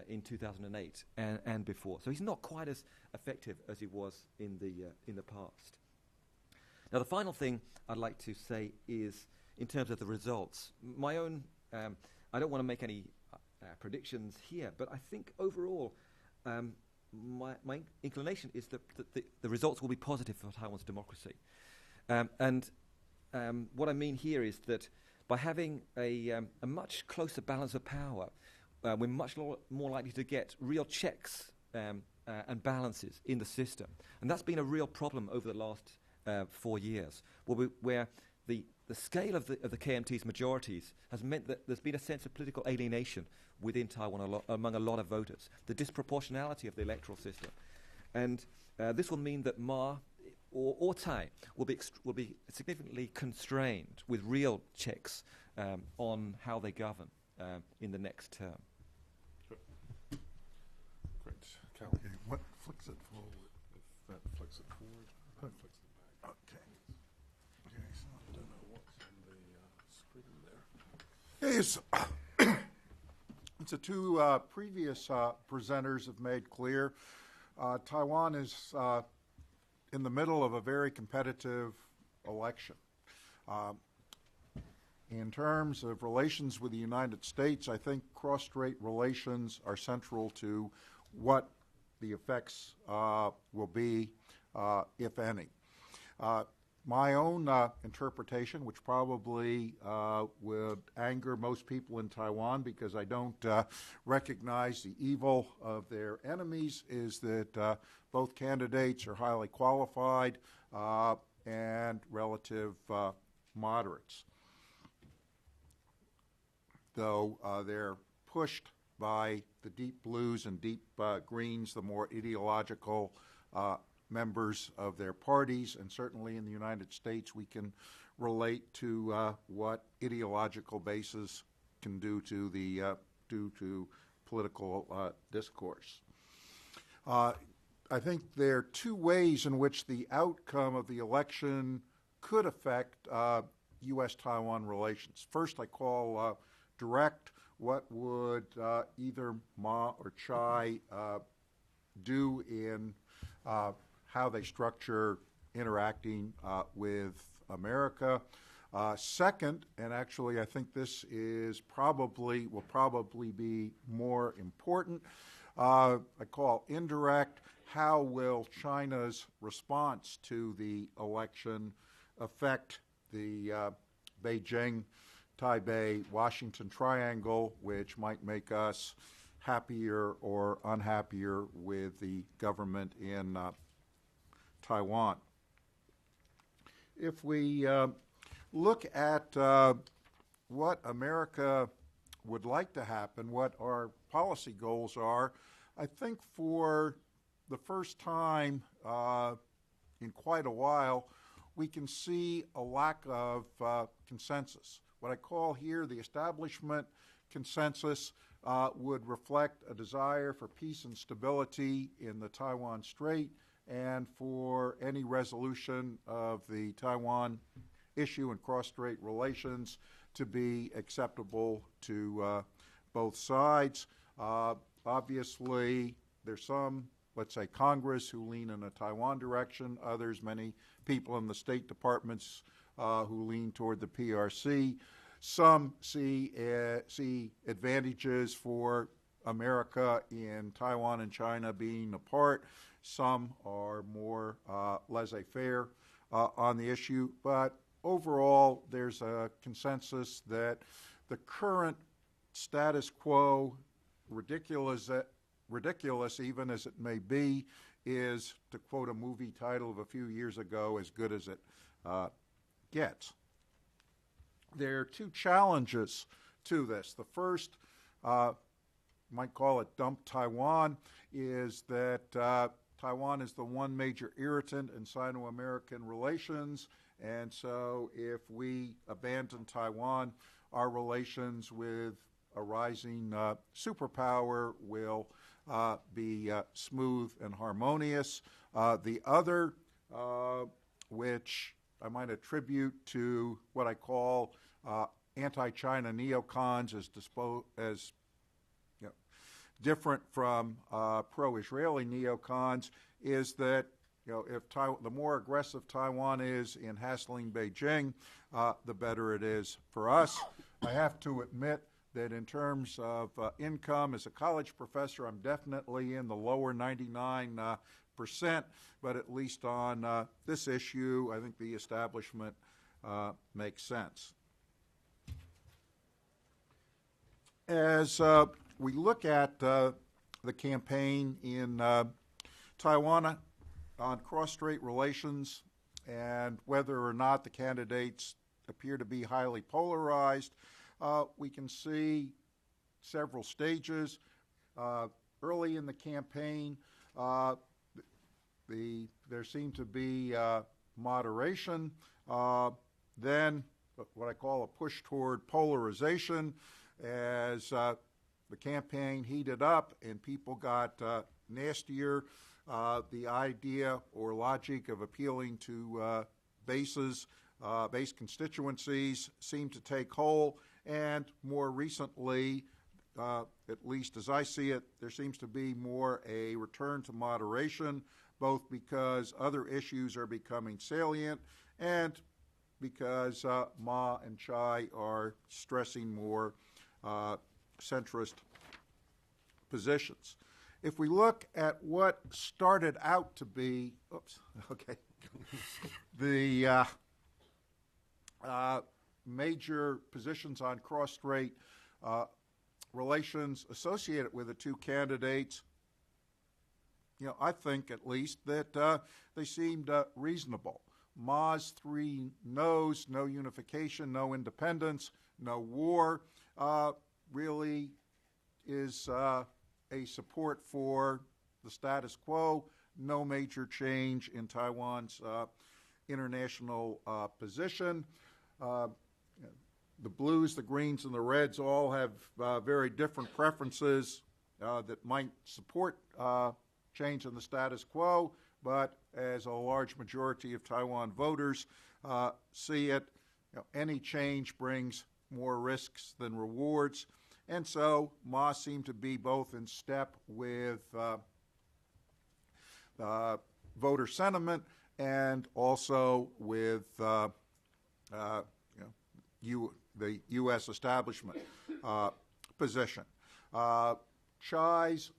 in 2008 and before. So he's not quite as effective as he was in the past. Now, the final thing I'd like to say is, in terms of the results, my own, I don't want to make any predictions here, but I think overall, my inclination is that the results will be positive for Taiwan's democracy. And what I mean here is that by having a much closer balance of power, we're much more likely to get real checks and balances in the system. And that's been a real problem over the last 4 years, where the scale of the KMT's majorities has meant that there's been a sense of political alienation within Taiwan among a lot of voters, the disproportionality of the electoral system. And this will mean that Ma or Tsai will be significantly constrained with real checks on how they govern in the next term. Great. Cal. Okay, what flicks it forward? If that flicks it forward, that flicks it back. Okay. Okay, so I don't know what's on the screen there. Yes. So two previous presenters have made clear Taiwan is in the middle of a very competitive election. In terms of relations with the United States, I think cross-strait relations are central to what the effects will be, if any. My own interpretation, which probably would anger most people in Taiwan because I don't recognize the evil of their enemies, is that both candidates are highly qualified and relative moderates. Though they're pushed by the deep blues and deep greens, the more ideological members of their parties, and certainly in the United States we can relate to what ideological bases can do to political discourse. I think there are two ways in which the outcome of the election could affect U.S.-Taiwan relations. First, I call direct. What would either Ma or Tsai do in how they structure interacting with America? Second, and actually I think this is will probably be more important, I call indirect. How will China's response to the election affect the Beijing, Taipei, Washington triangle, which might make us happier or unhappier with the government in Taiwan? If we look at what America would like to happen, what our policy goals are, I think for the first time in quite a while, we can see a lack of consensus. What I call here the establishment consensus would reflect a desire for peace and stability in the Taiwan Strait and for any resolution of the Taiwan issue and cross-strait relations to be acceptable to both sides. Obviously, there's some, let's say, Congress who lean in a Taiwan direction, others, many people in the State Departments who lean toward the PRC. Some see advantages for America in Taiwan and China being apart. Some are more laissez-faire on the issue. But overall, there's a consensus that the current status quo, ridiculous ridiculous, even as it may be, is, to quote a movie title of a few years ago, as good as it gets. There are two challenges to this. The first, might call it dump Taiwan, is that Taiwan is the one major irritant in Sino-American relations, and so if we abandon Taiwan, our relations with a rising superpower will be smooth and harmonious. The other, which I might attribute to what I call anti-China neocons, as different from pro-Israeli neocons, is that if the more aggressive Taiwan is in hassling Beijing, the better it is for us. I have to admit that in terms of income, as a college professor, I'm definitely in the lower 99%, but at least on this issue, I think the establishment makes sense. As we look at the campaign in Taiwan on cross-strait relations and whether or not the candidates appear to be highly polarized, we can see several stages. Early in the campaign, there seemed to be moderation, then what I call a push toward polarization as the campaign heated up and people got nastier. The idea or logic of appealing to base constituencies seemed to take hold, and more recently, at least as I see it, there seems to be more a return to moderation, both because other issues are becoming salient and because Ma and Tsai are stressing more centrist positions. If we look at what started out to be, the major positions on cross-strait relations associated with the two candidates, I think at least that they seemed reasonable. Ma's three no's, no unification, no independence, no war, really is a support for the status quo, no major change in Taiwan's international position. The blues, the greens, and the reds all have very different preferences that might support change in the status quo, but as a large majority of Taiwan voters see it, any change brings more risks than rewards. And so Ma seemed to be both in step with voter sentiment and also with the U.S. establishment position. Tsai's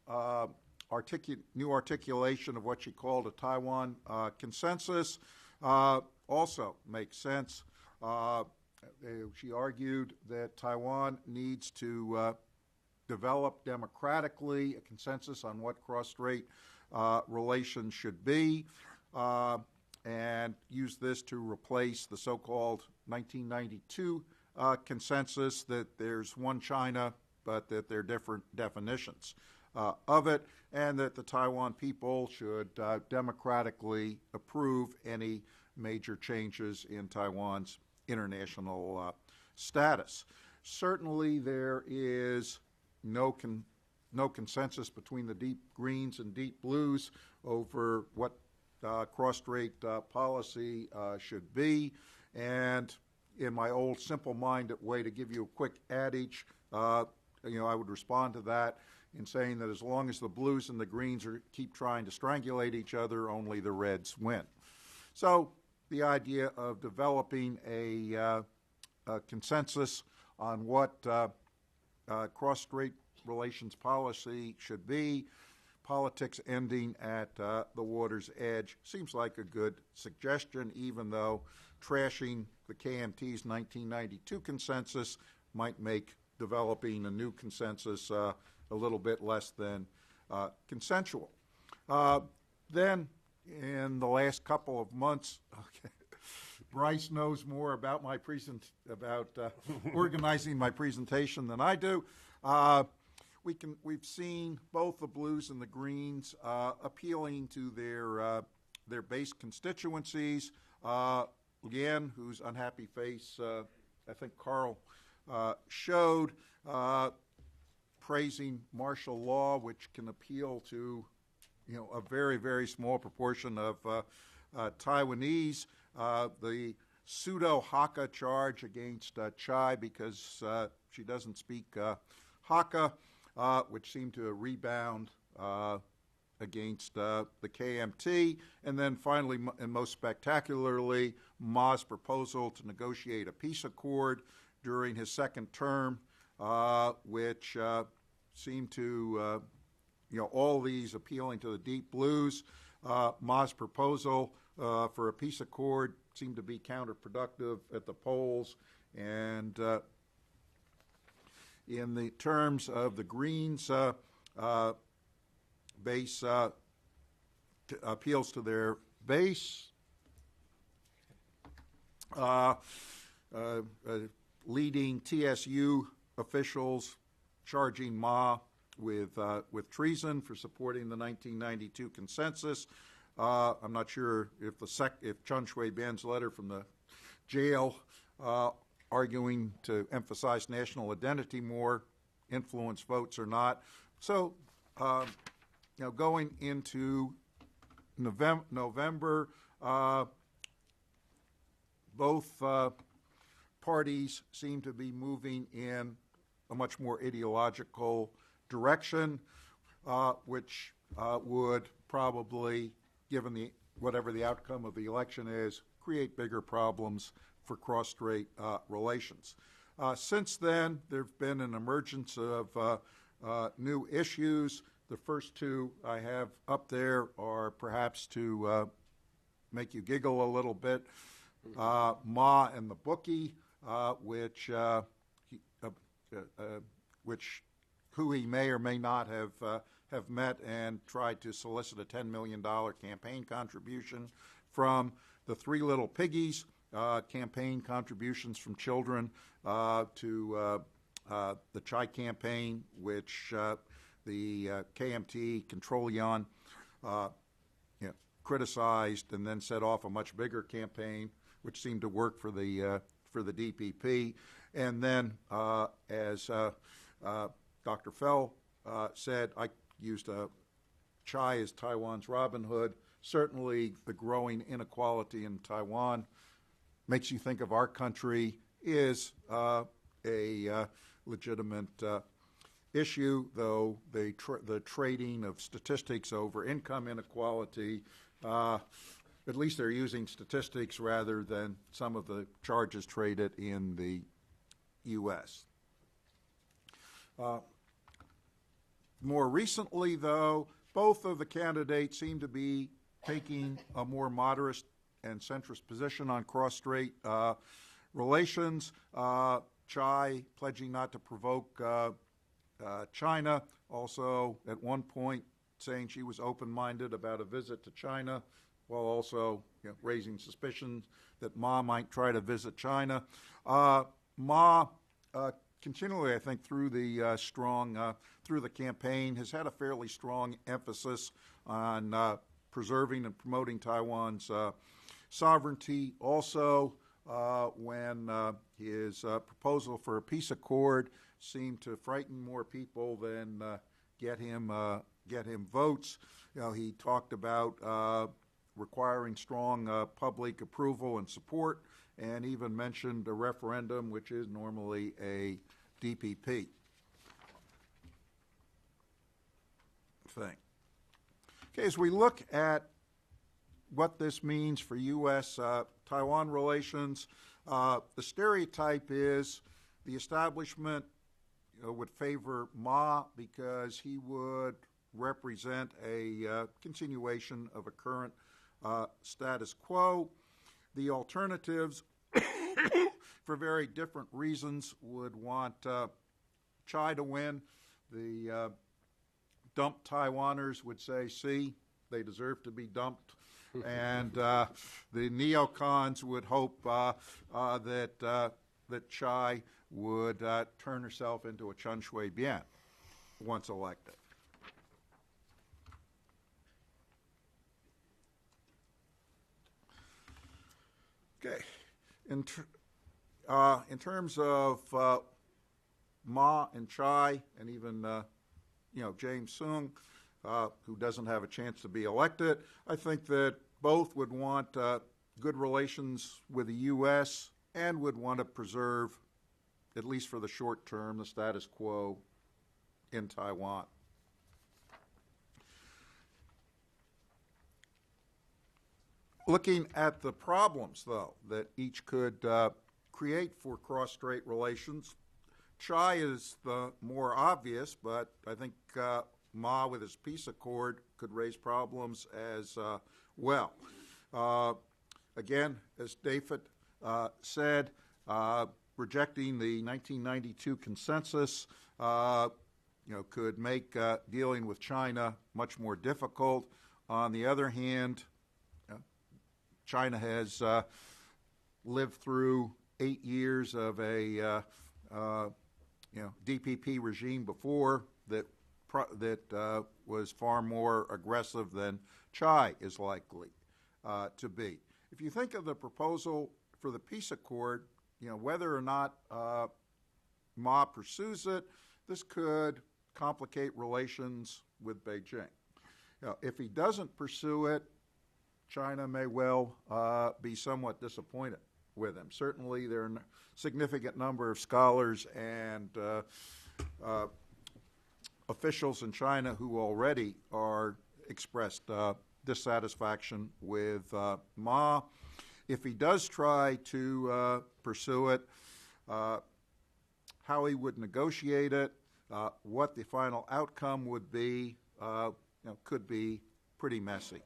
new articulation of what she called a Taiwan consensus also makes sense. She argued that Taiwan needs to develop democratically a consensus on what cross-strait relations should be, and use this to replace the so-called 1992 consensus that there's one China, but that there are different definitions of it, and that the Taiwan people should democratically approve any major changes in Taiwan's international status. Certainly there is no consensus between the deep greens and deep blues over what cross-strait policy should be. And in my old simple-minded way to give you a quick adage, I would respond to that in saying that as long as the blues and the greens keep trying to strangulate each other, only the reds win. So the idea of developing a consensus on what cross-strait relations policy should be, politics ending at the water's edge, seems like a good suggestion, even though trashing the KMT's 1992 consensus might make developing a new consensus a little bit less than consensual. Then, in the last couple of months, okay, Bryce knows more about my organizing my presentation than I do. We've seen both the blues and the greens appealing to their base constituencies. Leanne, whose unhappy face I think Carl showed, praising martial law, which can appeal to a very, very small proportion of Taiwanese. The pseudo-Hakka charge against Tsai because she doesn't speak Hakka, which seemed to rebound against the KMT. And then finally, and most spectacularly, Ma's proposal to negotiate a peace accord during his second term, which seemed to, all these appealing to the deep blues. Ma's proposal for a peace accord seemed to be counterproductive at the polls. And in the terms of the Greens' base appeals to their base, leading TSU officials charging Ma with treason for supporting the 1992 consensus. I'm not sure if Chen Shui-bian's letter from the jail arguing to emphasize national identity more influence votes or not. So, going into November, both parties seem to be moving in a much more ideological direction, which would probably, given whatever the outcome of the election is, create bigger problems for cross-strait relations. Since then, there have been an emergence of new issues. The first two I have up there are perhaps to make you giggle a little bit. Ma and the bookie, who he may or may not have met and tried to solicit a $10 million campaign contribution from. The Three Little Piggies, campaign contributions from children to the Chai campaign, which the KMT Controlion criticized and then set off a much bigger campaign, which seemed to work for the DPP. And then, as Dr. Fell said, I used Chai as Taiwan's Robin Hood. Certainly, the growing inequality in Taiwan makes you think of our country is a legitimate issue, though the trading of statistics over income inequality, at least they're using statistics rather than some of the charges traded in the U.S. More recently, though, both of the candidates seem to be taking a more moderate and centrist position on cross-strait relations. Tsai pledging not to provoke China, also at one point saying she was open-minded about a visit to China, while also raising suspicions that Ma might try to visit China. Ma continually, I think, through the campaign, has had a fairly strong emphasis on preserving and promoting Taiwan's sovereignty. Also, when his proposal for a peace accord seemed to frighten more people than get him votes, he talked about requiring strong public approval and support, and even mentioned a referendum, which is normally a DPP thing. Okay, as we look at what this means for U.S.-Taiwan relations, the stereotype is the establishment would favor Ma because he would represent a continuation of a current status quo. The alternatives, for very different reasons, would want Tsai to win. The dumped Taiwaners would say, see, they deserve to be dumped. And the neocons would hope that Tsai would turn herself into a Chen Shui-bian once elected. Okay. In terms of Ma and Tsai, and even James Soong, who doesn't have a chance to be elected, I think that both would want good relations with the U.S. and would want to preserve, at least for the short term, the status quo in Taiwan. Looking at the problems, though, that each could create for cross-strait relations, Tsai is the more obvious, but I think Ma, with his peace accord, could raise problems as well. Again, as David said, rejecting the 1992 consensus could make dealing with China much more difficult. On the other hand, China has lived through 8 years of a DPP regime before that was far more aggressive than Tsai is likely to be. If you think of the proposal for the peace accord, whether or not Ma pursues it, this could complicate relations with Beijing. If he doesn't pursue it, China may well be somewhat disappointed with him. Certainly, there are a significant number of scholars and officials in China who already are expressed dissatisfaction with Ma. If he does try to pursue it, how he would negotiate it, what the final outcome would be, could be pretty messy.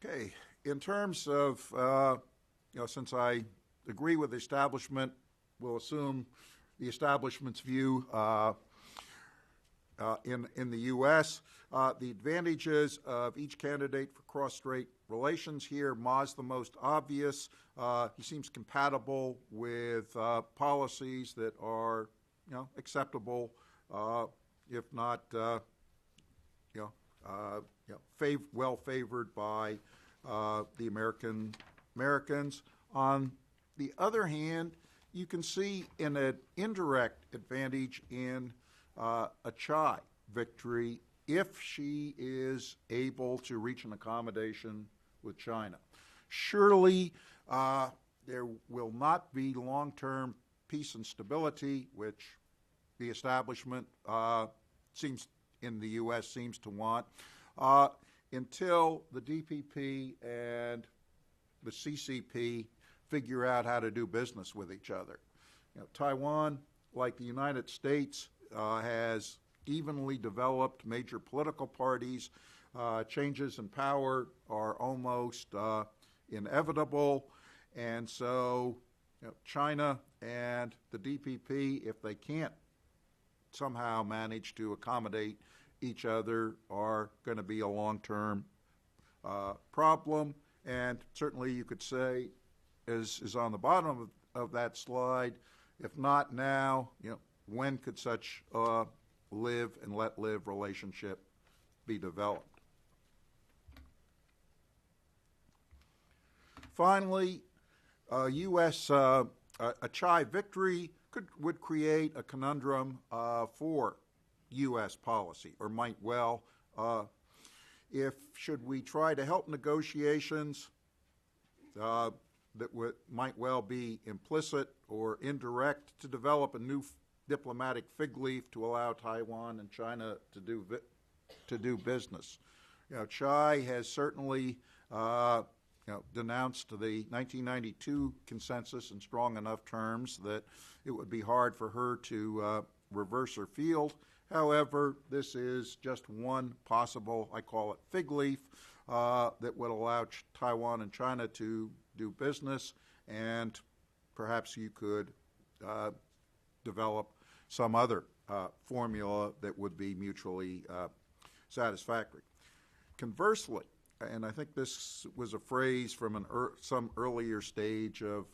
Okay, in terms of, since I agree with the establishment, we'll assume the establishment's view in the U.S. The advantages of each candidate for cross-strait relations here, Ma's the most obvious. He seems compatible with policies that are, acceptable, if not, well favored by the Americans. On the other hand, you can see an indirect advantage in a Tsai victory if she is able to reach an accommodation with China. Surely there will not be long-term peace and stability, which the establishment in the U.S. seems to want, until the DPP and the CCP figure out how to do business with each other. Taiwan, like the United States, has evenly developed major political parties. Changes in power are almost inevitable, and so China and the DPP, if they can't somehow manage to accommodate each other, are going to be a long-term problem. And certainly you could say, as is on the bottom of that slide, if not now, when could such a live and let live relationship be developed? Finally, a Tsai victory would create a conundrum for U.S. policy, or might well. Should we try to help negotiations that might well be implicit or indirect to develop a new diplomatic fig leaf to allow Taiwan and China to do business? Tsai has certainly denounced the 1992 consensus in strong enough terms that it would be hard for her to reverse her field. However, this is just one possible, I call it fig leaf, that would allow Taiwan and China to do business, and perhaps you could develop some other formula that would be mutually satisfactory. Conversely, and I think this was a phrase from some earlier stage of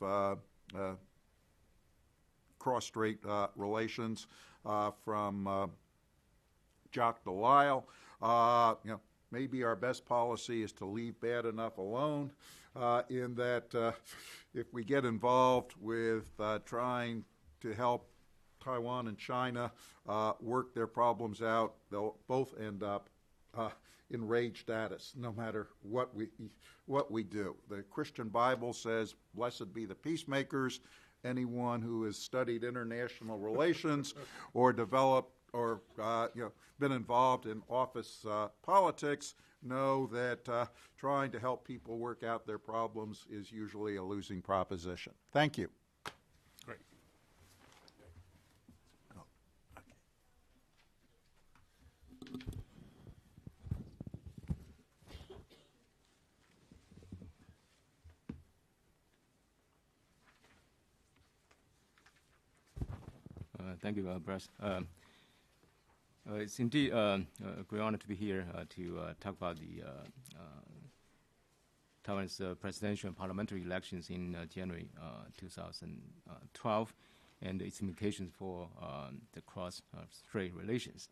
cross-strait relations from Jacques Delisle. Maybe our best policy is to leave bad enough alone, in that if we get involved with trying to help Taiwan and China work their problems out, they'll both end up in rage status, no matter what we do. The Christian Bible says, "Blessed be the peacemakers." Anyone who has studied international relations or developed or been involved in office politics know that trying to help people work out their problems is usually a losing proposition. Thank you. Great. Thank you, Bryce. It's indeed a great honor to be here to talk about the Taiwan's presidential and parliamentary elections in January 2012 and its implications for the cross-strait relations.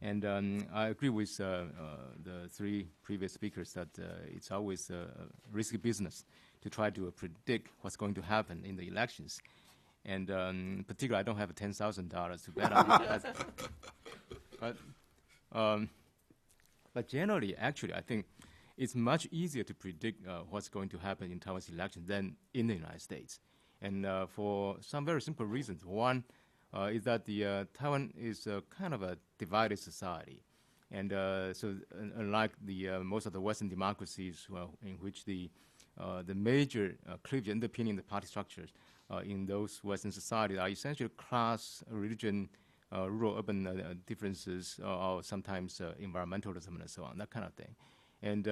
And I agree with the three previous speakers that it's always a risky business to try to predict what's going to happen in the elections. And particularly, I don't have $10,000 to bet on. But generally, actually, I think it's much easier to predict what's going to happen in Taiwan's election than in the United States. And for some very simple reasons. One is that Taiwan is kind of a divided society. And so unlike most of the Western democracies in which the major cleavage underpinning the party structures in those Western societies are essentially class, religion, rural-urban differences, or sometimes environmentalism and so on, that kind of thing. And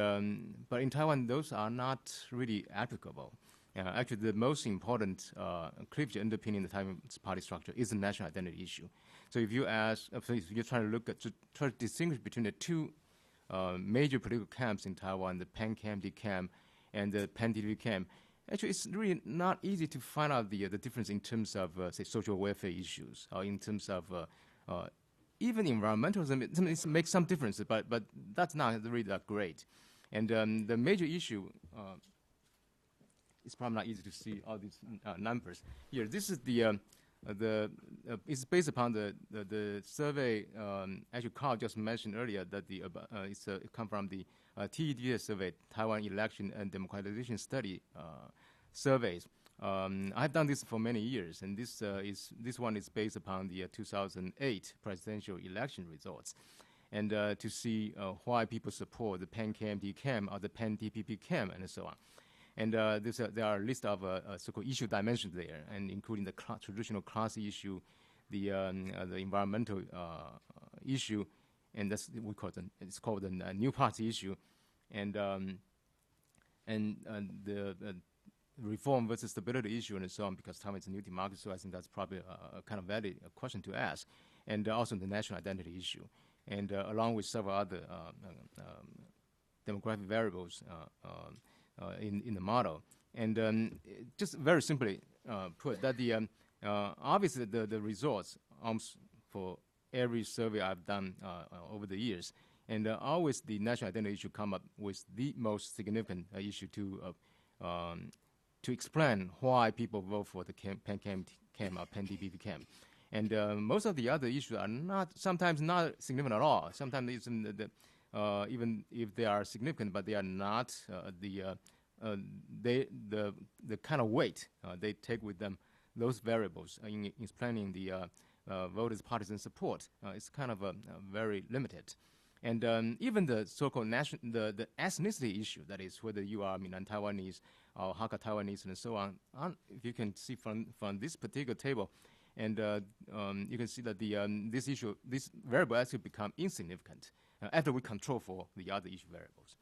but in Taiwan, those are not really applicable. Actually, the most important cleavage underpinning the Taiwan's party structure is the national identity issue. So if you if you're trying to try to distinguish between the two major political camps in Taiwan, the pan-KMT camp and the pan-DPP camp, actually, it's really not easy to find out the difference in terms of, say, social welfare issues, or in terms of even environmentalism. It makes some differences, but that's not really that great. And the major issue, it's probably not easy to see all these numbers here. This is it's based upon the survey. Actually, Carl just mentioned earlier that it comes from the TED survey, Taiwan Election and Democratization Study surveys. I've done this for many years, and this one is based upon the 2008 presidential election results, and to see why people support the pan-KMT camp or the pan-DPP camp and so on. And there are a list of so-called issue dimensions there, and including the traditional class issue, the environmental issue, and it's called the new party issue, and the reform versus stability issue and so on, because Taiwan is a new democracy, so I think that's probably a kind of valid question to ask, and also the national identity issue, and along with several other demographic variables in the model. And just very simply put, that obviously the results for every survey I've done over the years, and always the national identity issue come up with the most significant issue to explain why people vote for the pan-KMT camp or pan-DPP camp. And most of the other issues are sometimes not significant at all. Sometimes even if they are significant, but they are not the kind of weight they take with them, those variables in explaining the voters' partisan support is kind of very limited. And even the so-called the ethnicity issue, that is whether you are Mainland-Taiwanese or Hakka Taiwanese and so on, if you can see from this particular table, and you can see that this variable actually become insignificant after we control for the other issue variables.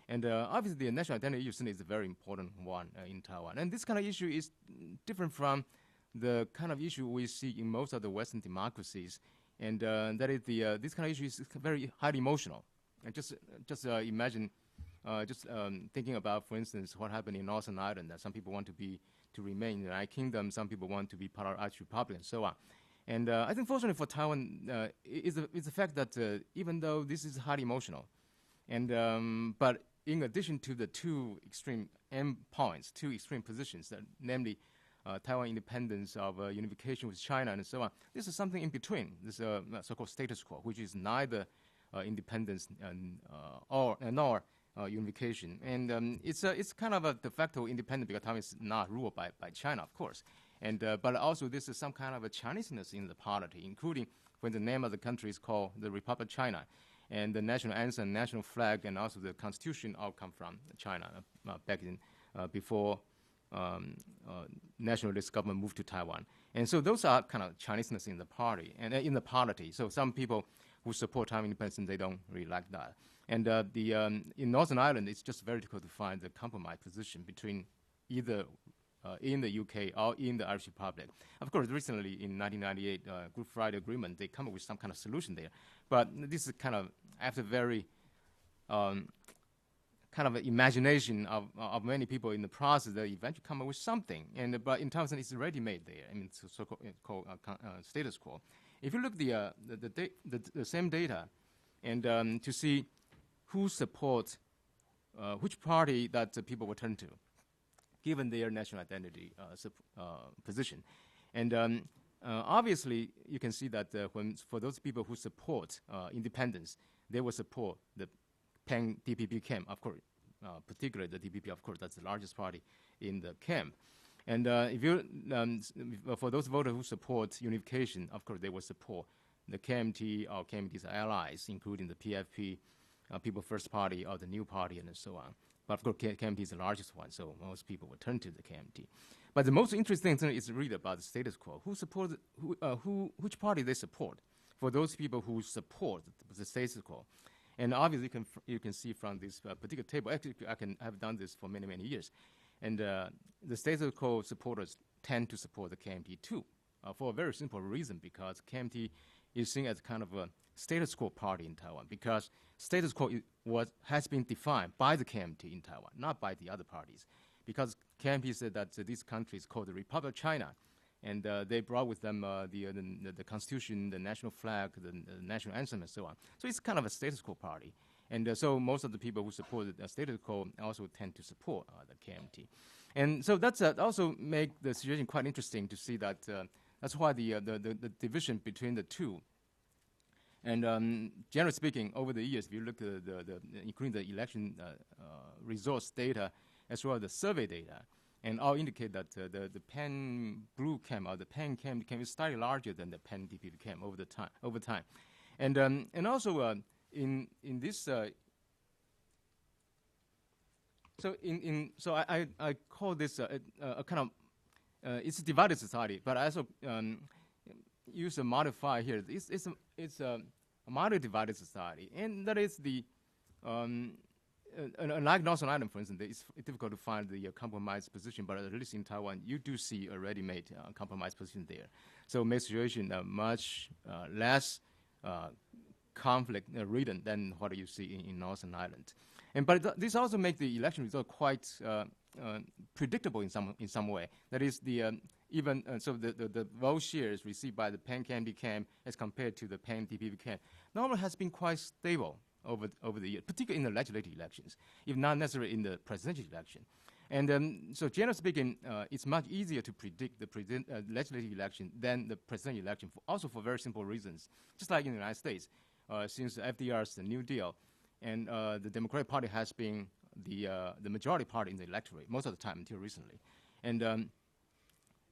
And obviously, the national identity issue is a very important one in Taiwan. And this kind of issue is different from the kind of issue we see in most of the Western democracies, and that is this kind of issue is very highly emotional. And just imagine, thinking about, for instance, what happened in Northern Ireland. That some people want to remain in the United Kingdom, some people want to be part of the Irish Republic, and so on. And I think, fortunately for Taiwan, is the fact that even though this is highly emotional, and but in addition to the two extreme endpoints, two extreme positions, that namely Taiwan independence of unification with China and so on, this is something in between. This so-called status quo, which is neither independence nor unification. And it's kind of a de facto independent because Taiwan is not ruled by China, of course. And but also this is some kind of a Chineseness in the polity, including when the name of the country is called the Republic of China, and the national anthem, national flag, and also the constitution all come from China back in before nationalist government moved to Taiwan. And so those are kind of Chineseness in the party and in the polity. So some people who support Taiwan independence, they don't really like that. And in Northern Ireland, it's just very difficult to find the compromise position between either in the UK or in the Irish Republic. Of course, recently in 1998 Good Friday Agreement, they come up with some kind of solution there. But this is kind of after very kind of imagination of many people in the process, they eventually come up with something. And but in Taiwan, it's already made there. I mean, it's so-called status quo. If you look the same data, and to see who supports which party that people will turn to, given their national identity position. And obviously, you can see that for those people who support independence, they will support the pan-DPP camp, of course, particularly the DPP, of course, that's the largest party in the camp. And if you, for those voters who support unification, of course, they will support the KMT or KMT's allies, including the PFP, People First Party, or the New Party, and so on. But of course, KMT is the largest one, so most people will turn to the KMT. But the most interesting thing is really about the status quo. Which party they support? For those people who support the status quo, and obviously you can see from this particular table. Actually, I have done this for many, many years, and the status quo supporters tend to support the KMT too, for a very simple reason, because KMT is seen as kind of a status quo party in Taiwan, because status quo has been defined by the KMT in Taiwan, not by the other parties, because KMT said that this country is called the Republic of China, and they brought with them the constitution, the national flag, the national anthem, and so on. So it's kind of a status quo party. And so most of the people who support the status quo also tend to support the KMT. And so that's also make the situation quite interesting to see that that's why the division between the two. And generally speaking, over the years, if you look at including the election results data as well as the survey data, and all indicate that the pan-blue camp or the pan-KMT camp is slightly larger than the pan-DPP camp over time. And also in this so I call this a kind of it's a divided society, but I also use a modifier here. It's a moderately divided society, and that is the like Northern Ireland, for instance, it's difficult to find the compromise position, but at least in Taiwan, you do see a ready-made compromise position there. So make situation much less conflict-ridden than what you see in Northern Ireland. And but this also makes the election result quite predictable in some way. That is the so the vote shares received by the pan-KMT camp as compared to the pan-DPP camp normally has been quite stable over the years, particularly in the legislative elections, if not necessarily in the presidential election. And so generally speaking, it's much easier to predict the legislative election than the presidential election, also for very simple reasons. Just like in the United States, since FDR's the New Deal, and the Democratic Party has been the majority party in the electorate most of the time until recently. And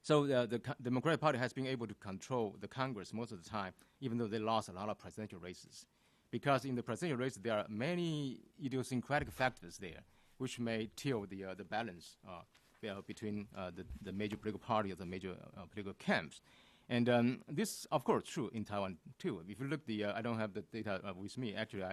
so the Democratic Party has been able to control the Congress most of the time, even though they lost a lot of presidential races. Because in the presidential race, there are many idiosyncratic factors there, which may tilt the balance between the major political party or the major political camps. And this, of course, true in Taiwan too. If you look I don't have the data with me. Actually,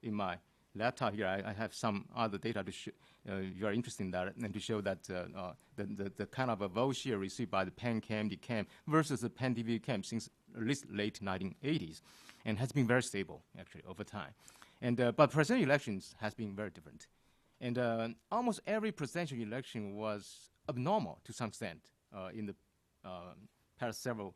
in my laptop here, I have some other data to show you are interested in that, and to show that the kind of a vote share received by the pan-KMT camp versus the pan-DPP camp since at least late 1980s, and has been very stable actually over time. And but presidential elections has been very different, and almost every presidential election was abnormal to some extent in the past several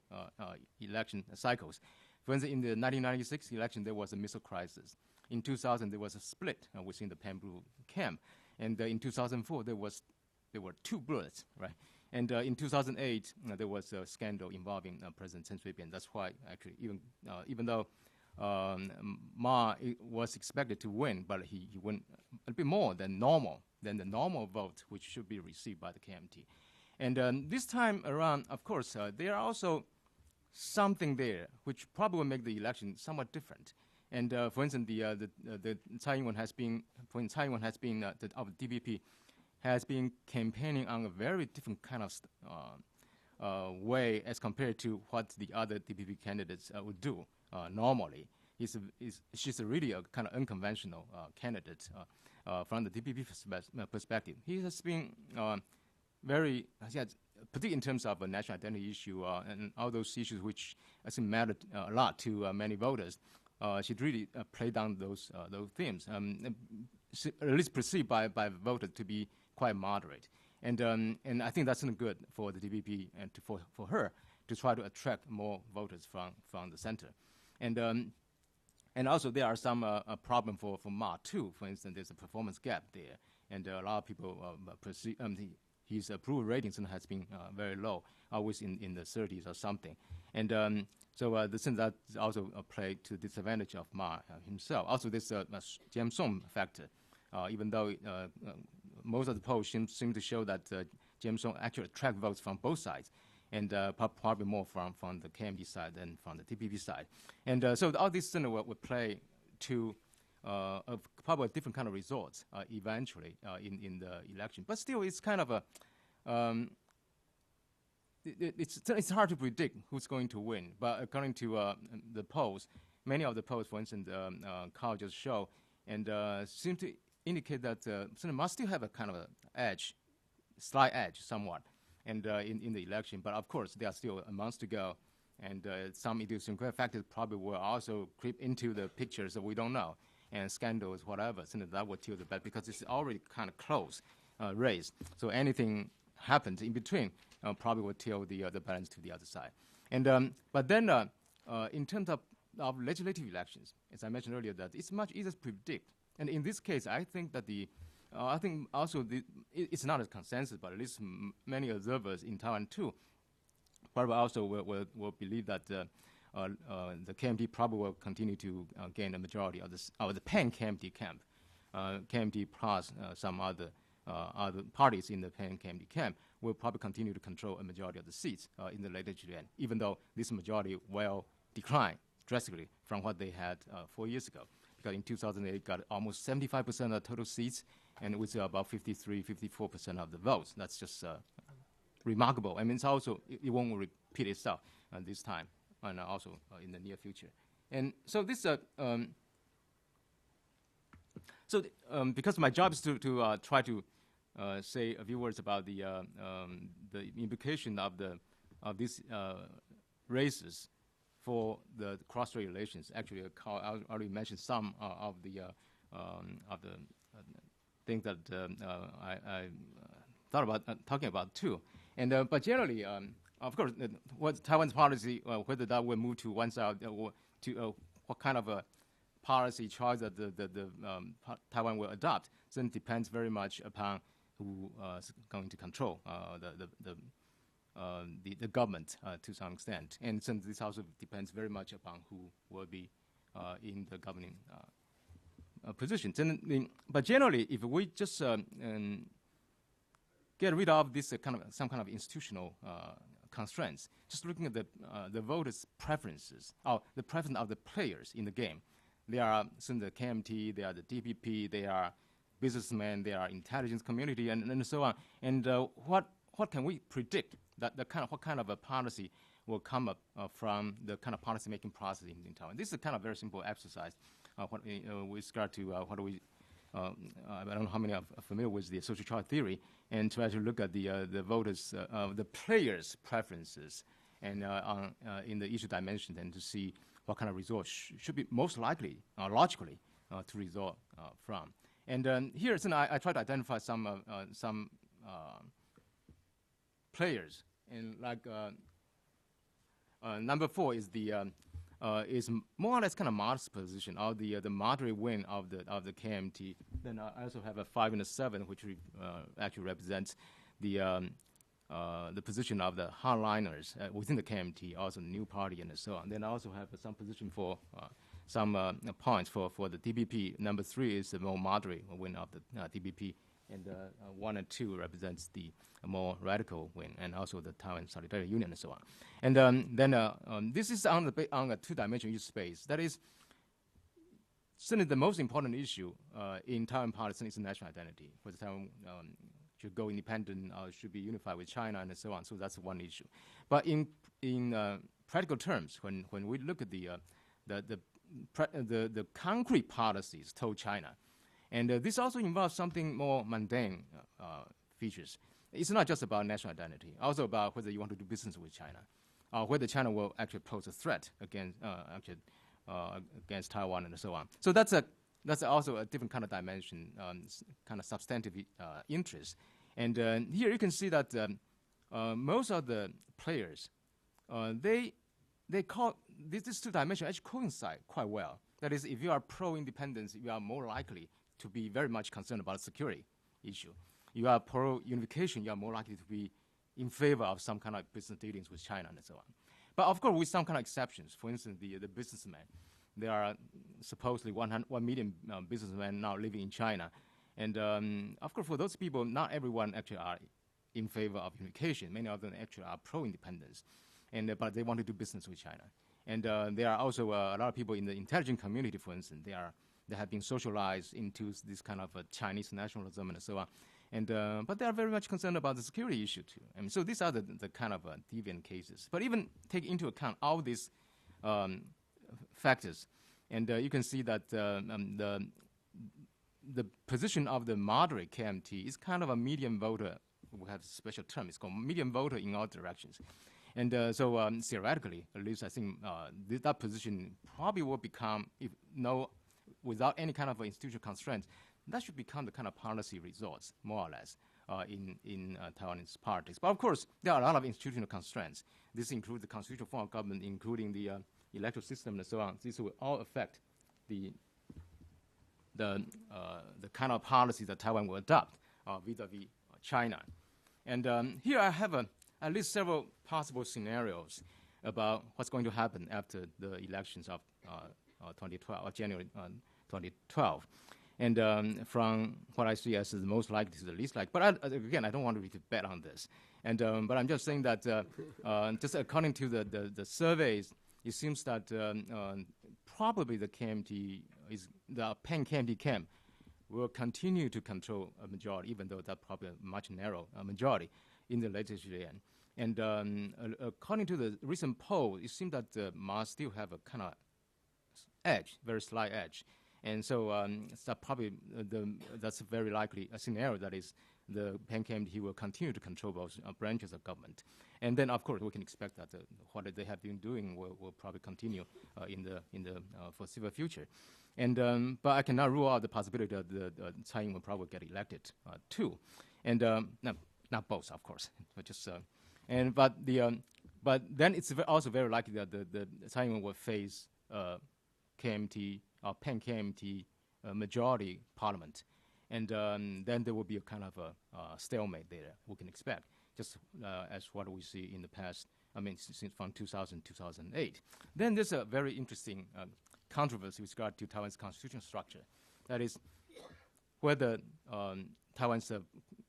election cycles. For instance, in the 1996 election, there was a missile crisis. In 2000, there was a split within the pan-blue camp, and in 2004, there were two bullets, right? And in 2008, there was a scandal involving President Chen Shui-bian. That's why, actually, even though Ma was expected to win, but he won a bit more than the normal vote, which should be received by the KMT. And this time around, of course, there are also something there which probably will make the election somewhat different. And for instance, the Tsai Ing-wen has been, of the DPP, has been campaigning on a very different kind of way as compared to what the other DPP candidates would do normally. She's really a kind of unconventional candidate from the DPP perspective. He has been particularly in terms of a national identity issue and all those issues which I think matter a lot to many voters. She'd really play down those themes, at least perceived by voters to be quite moderate. And I think that's good for the DPP and for her to try to attract more voters from the center. And also there are some problem for Ma too. For instance, there's a performance gap there, and a lot of people perceive his approval ratings has been very low, always in the 30s or something. And so since that also played to the disadvantage of Ma himself. Also, this James Song factor, even though most of the polls seem to show that James Song actually attract votes from both sides, and probably more from the KMT side than from the DPP side. And so all this will play to probably a different kind of results eventually in the election. But still, it's kind of a it's hard to predict who's going to win. But according to the polls, many of the polls, for instance, Carl just showed, and seem to indicate that Senator Ma still have a kind of a edge, slight edge somewhat, and in the election. But of course, there are still a month to go, and some idiosyncratic factors probably will also creep into the picture, so we don't know. And scandals, whatever, so that will tilt the bet because it's already kind of close race. So anything happens in between probably will tilt the balance to the other side. And but then in terms of legislative elections, as I mentioned earlier, that it's much easier to predict. And in this case, I think that I think also it's not a consensus, but at least many observers in Taiwan too probably also will believe that the KMT probably will continue to gain a majority of the pan-KMT camp, KMT plus some other parties in the pan-KMT camp will probably continue to control a majority of the seats in the legislature, even though this majority will decline drastically from what they had 4 years ago. Because in 2008, got almost 75% of the total seats, and with about 54% of the votes. That's just remarkable. I mean, it's also, it won't repeat itself this time, and also in the near future. And so this, because my job is to try to say a few words about the implication of these races for the cross-strait relations. Actually, Carl already mentioned some of the things that I thought about talking about too. And but generally, of course, what Taiwan's policy, whether that will move to one side or to what kind of a policy choice that the Taiwan will adopt, then depends very much upon who is going to control the government to some extent. And since this also depends very much upon who will be in the governing positions. But generally, if we just get rid of this some kind of institutional constraints, just looking at the voters' preferences, or the preference of the players in the game, they are the KMT, they are the DPP, they are businessmen, they are intelligence community, and so on. And what can we predict that what kind of a policy will come up from the kind of policy-making process in Taiwan. This is a kind of very simple exercise with regard to what do we, I don't know how many are familiar with the social chart theory, and try to look at the voters, the players' preferences, and in the issue dimension, and to see what kind of result should be most likely, logically, to result from. And here, I try to identify some players, and like number 4 is is more or less kind of modest position, or the moderate win of the KMT. Then I also have a 5 and a 7, which actually represents the position of the hardliners within the KMT, also the new party and so on. Then I also have some position for some points for the DPP. Number 3 is the more moderate win of the DPP, and 1 and 2 represents the more radical win, and also the Taiwan Solidarity Union and so on. And then this is on a two-dimensional issue space. That is certainly the most important issue in Taiwan policy is national identity. Whether Taiwan should go independent or should be unified with China and so on. So that's one issue. But in practical terms, when we look at the concrete policies toward China, and this also involves something more mundane features. It's not just about national identity, also about whether you want to do business with China, or whether China will actually pose a threat against Taiwan and so on. So that's also a different kind of dimension, kind of substantive interest. And here you can see that most of the players, they call these two dimensions actually coincide quite well. That is, if you are pro-independence, you are more likely to be very much concerned about the security issue. You are pro-unification, you are more likely to be in favor of some kind of business dealings with China and so on. But of course, with some kind of exceptions. For instance, the businessmen. There are supposedly 1 million businessmen now living in China. And of course, for those people, not everyone actually are in favor of unification. Many of them actually are pro-independence, but they want to do business with China. And there are also a lot of people in the intelligence community, for instance, they have been socialized into this kind of Chinese nationalism and so on. And but they are very much concerned about the security issue too. I mean, so these are the kind of deviant cases. But even take into account all these factors, and you can see that the position of the moderate KMT is kind of a medium voter. We have a special term. It's called medium voter in all directions. And so theoretically, at least I think that position probably will become, without any kind of institutional constraints, that should become the kind of policy results, more or less, in Taiwanese politics. But of course, there are a lot of institutional constraints. This includes the constitutional form of government, including the electoral system and so on. These will all affect the kind of policy that Taiwan will adopt vis-a-vis China. And here I have at least several possible scenarios about what's going to happen after the elections of 2012, or January 2012. And from what I see as the most likely to the least likely. But again, I don't want to bet on this. And but I'm just saying that just according to the surveys, it seems that probably the KMT the pan-KMT camp will continue to control a majority, even though that's probably a much narrow majority in the legislature. And according to the recent poll, it seems that Ma still have a kind of edge, very slight edge. And so probably that's very likely a scenario, that is the pan-KMT will continue to control both branches of government. And then, of course, we can expect that what they have been doing will probably continue in the foreseeable future. And but I cannot rule out the possibility that Tsai Ing-wen will probably get elected too. And not both, of course, but just but then it's also very likely that the Tsai Ing-wen will face KMT or pan-KMT majority parliament, and then there will be a kind of a stalemate there. We can expect, just as what we see in the past. I mean, since from 2000 2008. Then there's a very interesting controversy with regard to Taiwan's constitutional structure. That is, whether Taiwan's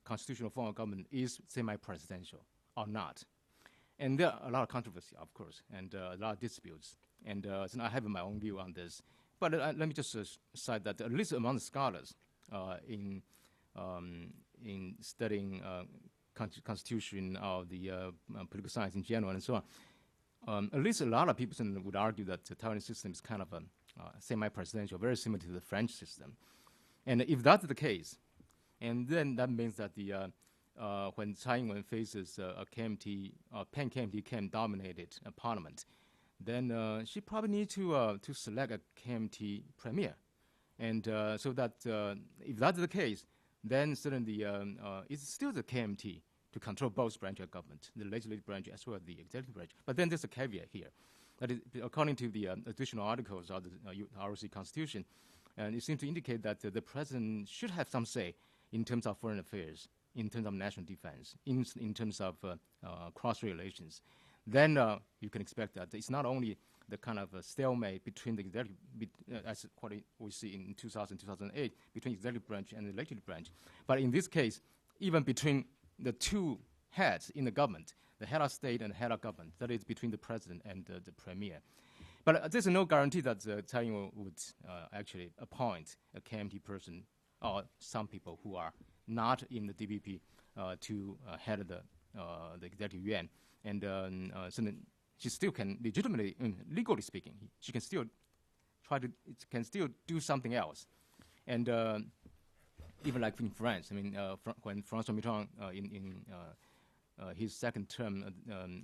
constitutional form of government is semi-presidential or not. And there are a lot of controversy, of course, and a lot of disputes. And so I have my own view on this. But let me just cite that at least among the scholars in studying constitution or the political science in general and so on, at least a lot of people would argue that the Taiwanese system is kind of a semi-presidential, very similar to the French system. And if that's the case, and then that means that when Tsai Ing-wen faces a KMT, pan-KMT camp-dominated parliament, then she probably needs to select a KMT premier. And so that if that's the case, then certainly it's still the KMT to control both branches of government, the legislative branch as well as the executive branch. But then there's a caveat here. That is, according to the additional articles of the ROC Constitution, and it seems to indicate that the president should have some say in terms of foreign affairs, in terms of national defense, in terms of cross relations. Then you can expect that it's not only the kind of stalemate between the executive, as what we see in 2008, between executive branch and the legislative branch, but in this case, even between the two heads in the government, the head of state and the head of government, that is between the president and the premier. But there's no guarantee that Tsai Ing-wen would actually appoint a KMT person or some people who are not in the DPP to head the executive yuan. And so then she still can legitimately, legally speaking, she can still do something else. And even like in France, I mean, when François Mitterrand in his second term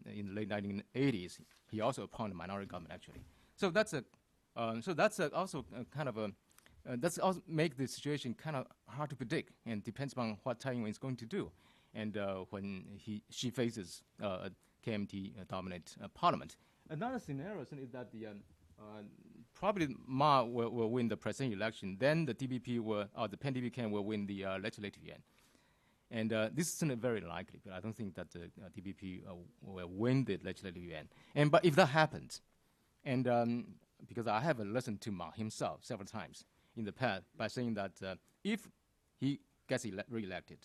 in the late 1980s, he also appointed a minority government actually. So that's also kind of that's also make the situation kind of hard to predict, and depends on what Tsai Ing-wen is going to do, and when she faces a KMT-dominant parliament. Another scenario is that probably Ma will win the presidential election. Then the DPP the pan-DPP will win the legislative yuan. And this isn't very likely, but I don't think that the DPP will win the legislative yuan. But if that happens, and because I have listened to Ma himself several times in the past by saying that if he gets re-elected,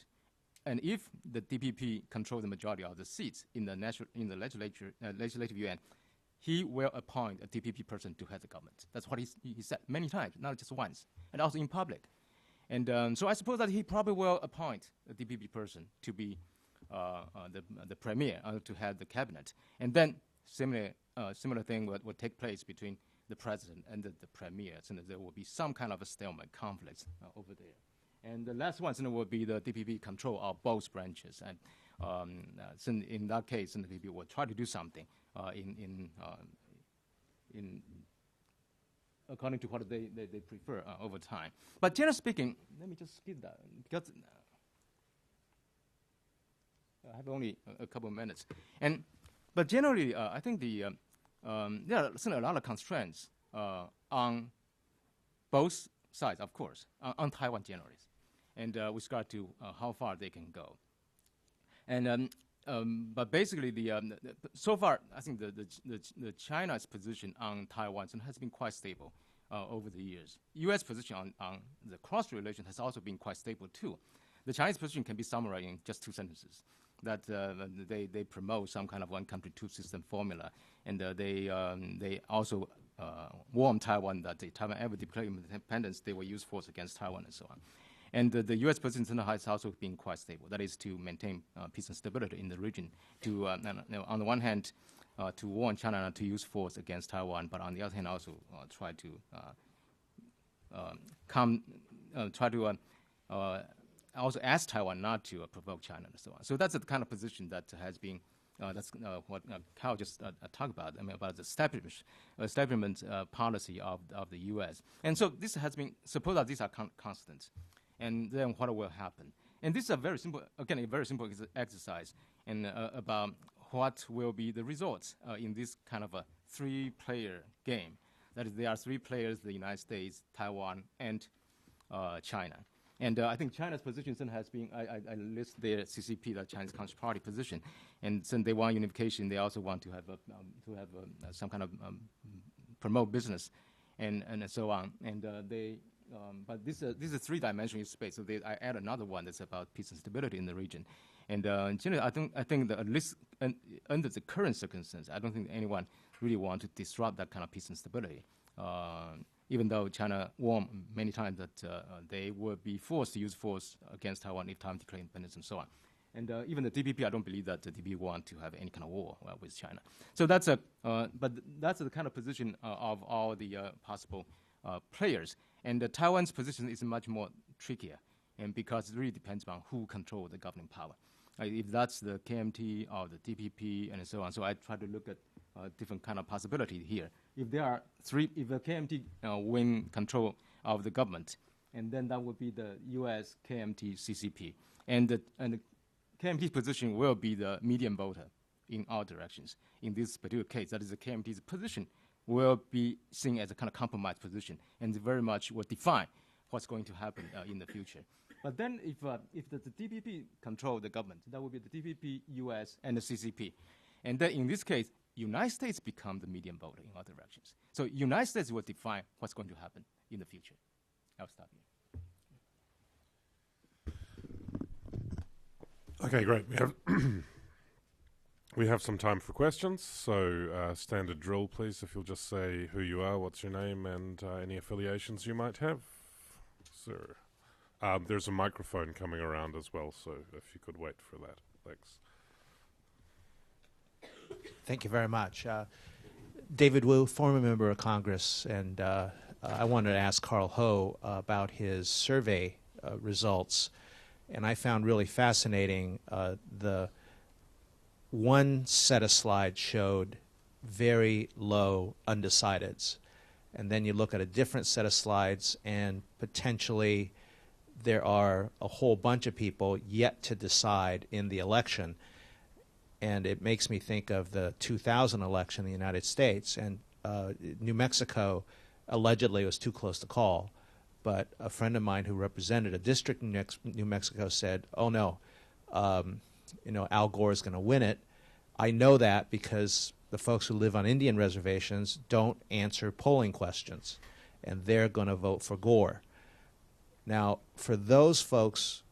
and if the DPP controls the majority of the seats in the legislative yuan, he will appoint a DPP person to head the government. That's what he said many times, not just once, and also in public. And so I suppose that he probably will appoint a DPP person to be the premier, to head the cabinet. And then similar thing will take place between the president and the premier. So there will be some kind of a stalemate conflict over there. And the last one will be the DPP control of both branches. And so in that case, the DPP will try to do something in according to what they prefer over time. But generally speaking, let me just skip that because I have only a couple of minutes. But generally, I think there are a lot of constraints on both sides, of course, on Taiwan generally. And with regard to how far they can go. And but basically, so far, I think the China's position on Taiwan has been quite stable over the years. U.S. position on the cross relation has also been quite stable too. The Chinese position can be summarized in just two sentences: that they promote some kind of one country, two system formula, and they also warn Taiwan that if Taiwan ever declare independence, they will use force against Taiwan and so on. And the U.S. position has also been quite stable. That is to maintain peace and stability in the region. To on the one hand, to warn China not to use force against Taiwan, but on the other hand, also try to also ask Taiwan not to provoke China and so on. So that's the kind of position that has been. That's what Kyle just talked about. I mean, about the establishment policy of the U.S. And so this has been. Suppose that these are constants. And then what will happen? And this is a very simple exercise and about what will be the results in this kind of a three-player game. That is, there are three players: the United States, Taiwan, and China. And I think China's position has been, I list their CCP, the Chinese Communist Party position. And since they want unification, they also want to have some kind of promote business and so on. And but this is a three-dimensional space. So I add another one that's about peace and stability in the region. And generally, I think that at least under the current circumstances, I don't think anyone really want to disrupt that kind of peace and stability. Even though China warned many times that they would be forced to use force against Taiwan if Taiwan declared independence and so on. And even the DPP, I don't believe that the DPP want to have any kind of war with China. So that's but that's the kind of position of all the possible players. And Taiwan's position is much more trickier, and because it really depends on who controls the governing power. If that's the KMT or the DPP and so on, so I try to look at different kind of possibility here. If there are if the KMT win control of the government, and then that would be the U.S. KMT CCP, and the KMT's position will be the medium voter in all directions. In this particular case, that is the KMT's position will be seen as a kind of compromise position, and very much will define what's going to happen in the future. But then if the DPP control the government, that would be the DPP, US, and the CCP. And then in this case, United States become the medium voter in all directions. So United States will define what's going to happen in the future. I'll stop here. Okay, great. We have some time for questions, so standard drill, please. If you'll just say who you are, what's your name, and any affiliations you might have. Sir. There's a microphone coming around as well, so if you could wait for that. Thanks. Thank you very much. David Wu, former member of Congress, and I wanted to ask Carl Ho about his survey results. And I found really fascinating the one set of slides showed very low undecideds. And then you look at a different set of slides and potentially there are a whole bunch of people yet to decide in the election. And it makes me think of the 2000 election in the United States. And New Mexico allegedly was too close to call. But a friend of mine who represented a district in New Mexico said, oh, no, Al Gore is going to win it. I know that because the folks who live on Indian reservations don't answer polling questions, and they're going to vote for Gore. Now, for those folks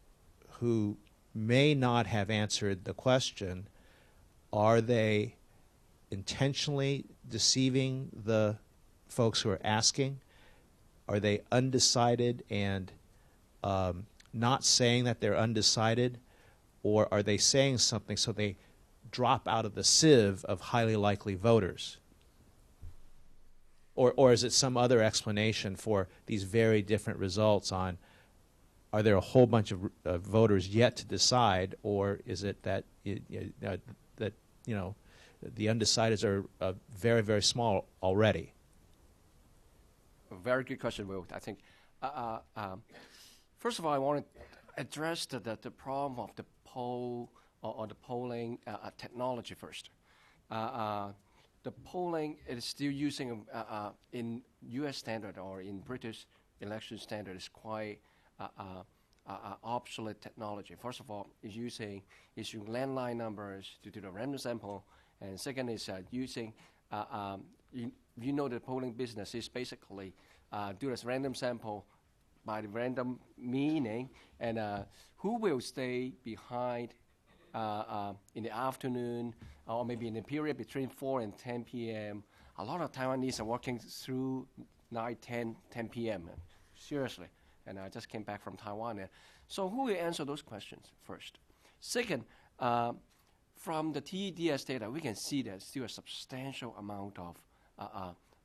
who may not have answered the question, are they intentionally deceiving the folks who are asking? Are they undecided and not saying that they're undecided? Or are they saying something so they drop out of the sieve of highly likely voters? Or is it some other explanation for these very different results on, are there a whole bunch of voters yet to decide, or is it that the undecideds are very, very small already? Very good question, Will. I think, first of all, I want to address the problem of the poll or the polling technology first. The polling is still using in U.S. standard or in British election standard is quite obsolete technology. First of all, is using landline numbers to do the random sample, and second is using the polling business is basically do this random sample by the random meaning, and who will stay behind in the afternoon or maybe in the period between 4 and 10 p.m. A lot of Taiwanese are working through night 10 p.m. Seriously, and I just came back from Taiwan. So who will answer those questions first? Second, from the TEDS data, we can see there's still a substantial amount of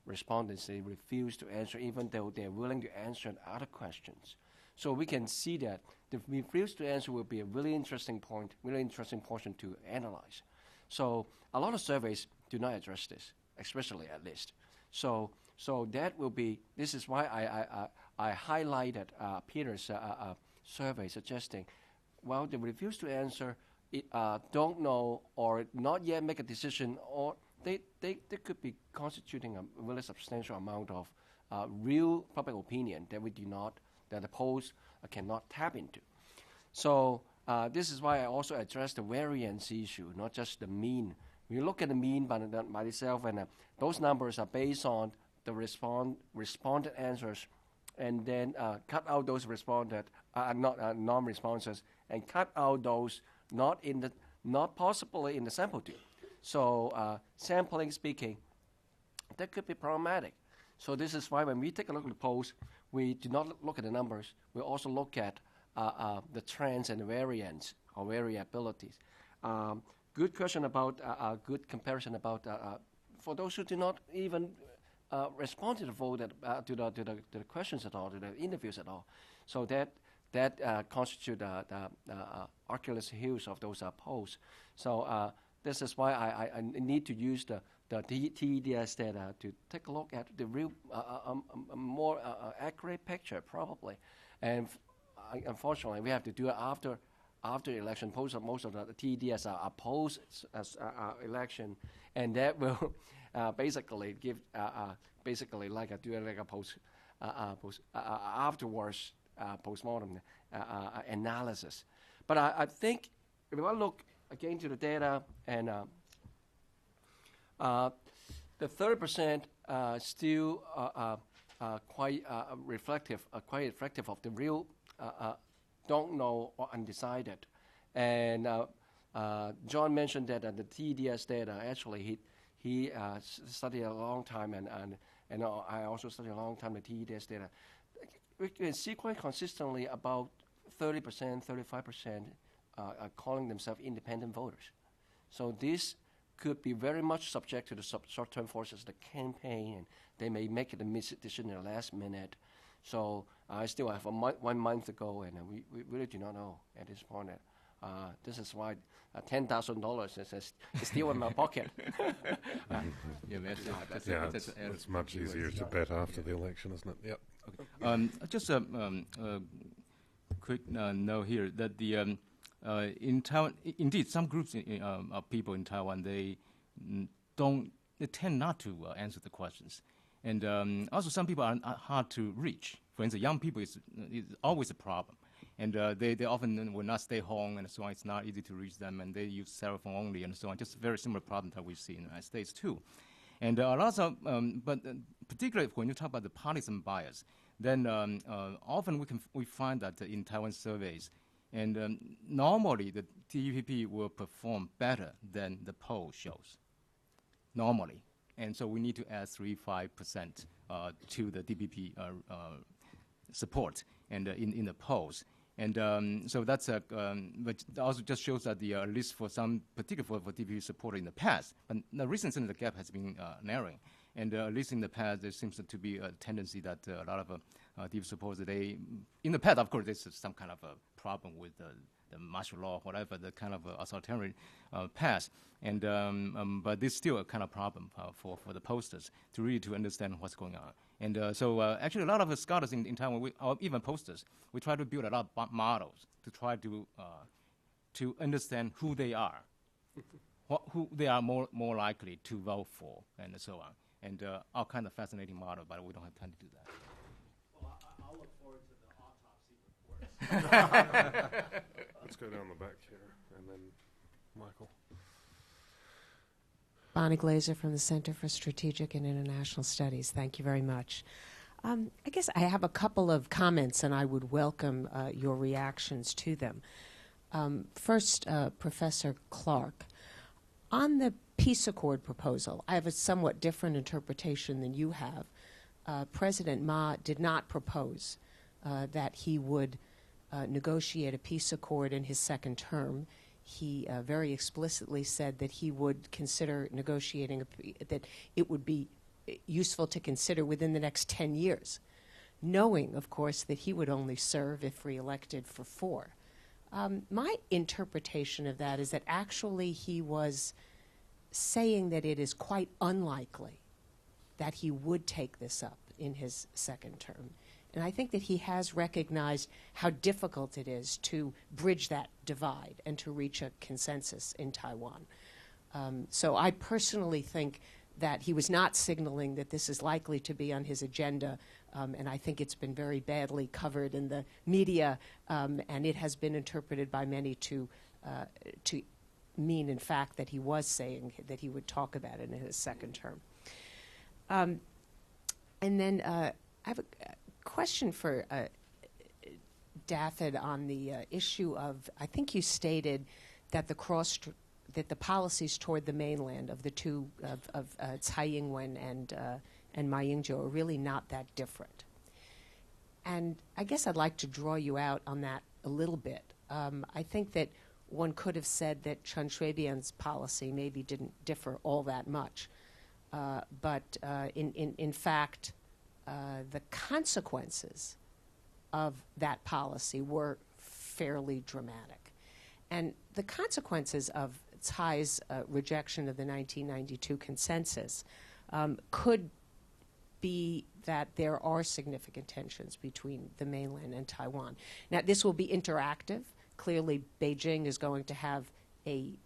respondents. They refuse to answer, even though they're willing to answer other questions. So we can see that the refuse to answer will be a really interesting portion to analyze. So a lot of surveys do not address this, especially at least. So that will be. This is why I highlighted Peter's survey suggesting, well, the refuse to answer don't know or not yet make a decision, or they could be constituting a really substantial amount of real public opinion that the polls cannot tap into. So this is why I also addressed the variance issue, not just the mean. We look at the mean by itself, and those numbers are based on the responded answers, and then cut out those non-responses, and cut out those not possibly in the sample tube. So sampling speaking, that could be problematic. So this is why when we take a look at the polls, we do not look at the numbers. We also look at the trends and the variance or variabilities. Good question about good comparison about for those who do not even respond to the vote to the questions at all, to the interviews at all. So that constitute the Oculus Hills of those polls. So this is why I need to use the TEDS data to take a look at the real, more accurate picture, probably. And unfortunately, we have to do it after the election. Most of the TEDS are post election, and that will basically give basically like a post afterwards postmortem analysis. But I think if I look again to the data and the 30% still quite reflective of the real don't know or undecided. And John mentioned that the TEDS data, actually he studied a long time, and I also studied a long time the TEDS data. We can see quite consistently about 30%, 35% are calling themselves independent voters. So this could be very much subject to the short-term forces of the campaign, and they may make a decision in the last minute. So I still have 1 month to go, and we really do not know at this point. This is why $10,000 is still in my pocket. It's much easier to bet after the election, isn't it? Yep. Okay. Just a quick note here that the in Taiwan, indeed, some groups of people in Taiwan, they tend not to answer the questions, and also some people are hard to reach. For instance, young people is always a problem. And they often will not stay home, and so on. It's not easy to reach them, and they use cell phone only, and so on. Just a very similar problem that we see in the United States, too. And lots of, but particularly when you talk about the partisan bias, then often we find that in Taiwan surveys, and normally the TPP will perform better than the poll shows, normally. And so we need to add 3-5% to the DPP support and in the polls. And so that's but also just shows that at least for some particular for DPP support in the past, but recently the gap has been narrowing. And at least in the past, there seems to be a tendency that a lot of DPP supporters, in the past, of course, there's some kind of a problem with the martial law, whatever, the kind of authoritarian past. And but there's still a kind of problem for the posters to really to understand what's going on. And so actually a lot of the scholars in Taiwan, or even posters, we try to build a lot of models to try to understand who they are, who they are more likely to vote for, and so on. And all kind of fascinating model, but we don't have time to do that. Well, I'll look forward to the autopsy reports. Let's go down the back here, and then Michael. Bonnie Glazer from the Center for Strategic and International Studies. Thank you very much. I guess I have a couple of comments, and I would welcome your reactions to them. First, Professor Clark, on the peace accord proposal, I have a somewhat different interpretation than you have. President Ma did not propose that he would negotiate a peace accord in his second term. He very explicitly said that he would consider negotiating, that it would be useful to consider within the next 10 years, knowing, of course, that he would only serve if reelected for 4. My interpretation of that is that actually he was saying that it is quite unlikely that he would take this up in his second term. And I think that he has recognized how difficult it is to bridge that divide and to reach a consensus in Taiwan. So I personally think that he was not signaling that this is likely to be on his agenda, and I think it's been very badly covered in the media, and it has been interpreted by many to mean, in fact, that he was saying that he would talk about it in his second term. And then I have a question for David on the issue of, I think you stated that that the policies toward the mainland of the two of Tsai Ing-wen and Ma Ying-jeou are really not that different. And I guess I'd like to draw you out on that a little bit. I think that one could have said that Chen Shui-bian's policy maybe didn't differ all that much. But in fact, the consequences of that policy were fairly dramatic. And the consequences of Tsai's rejection of the 1992 consensus could be that there are significant tensions between the mainland and Taiwan. Now, this will be interactive. Clearly, Beijing is going to have a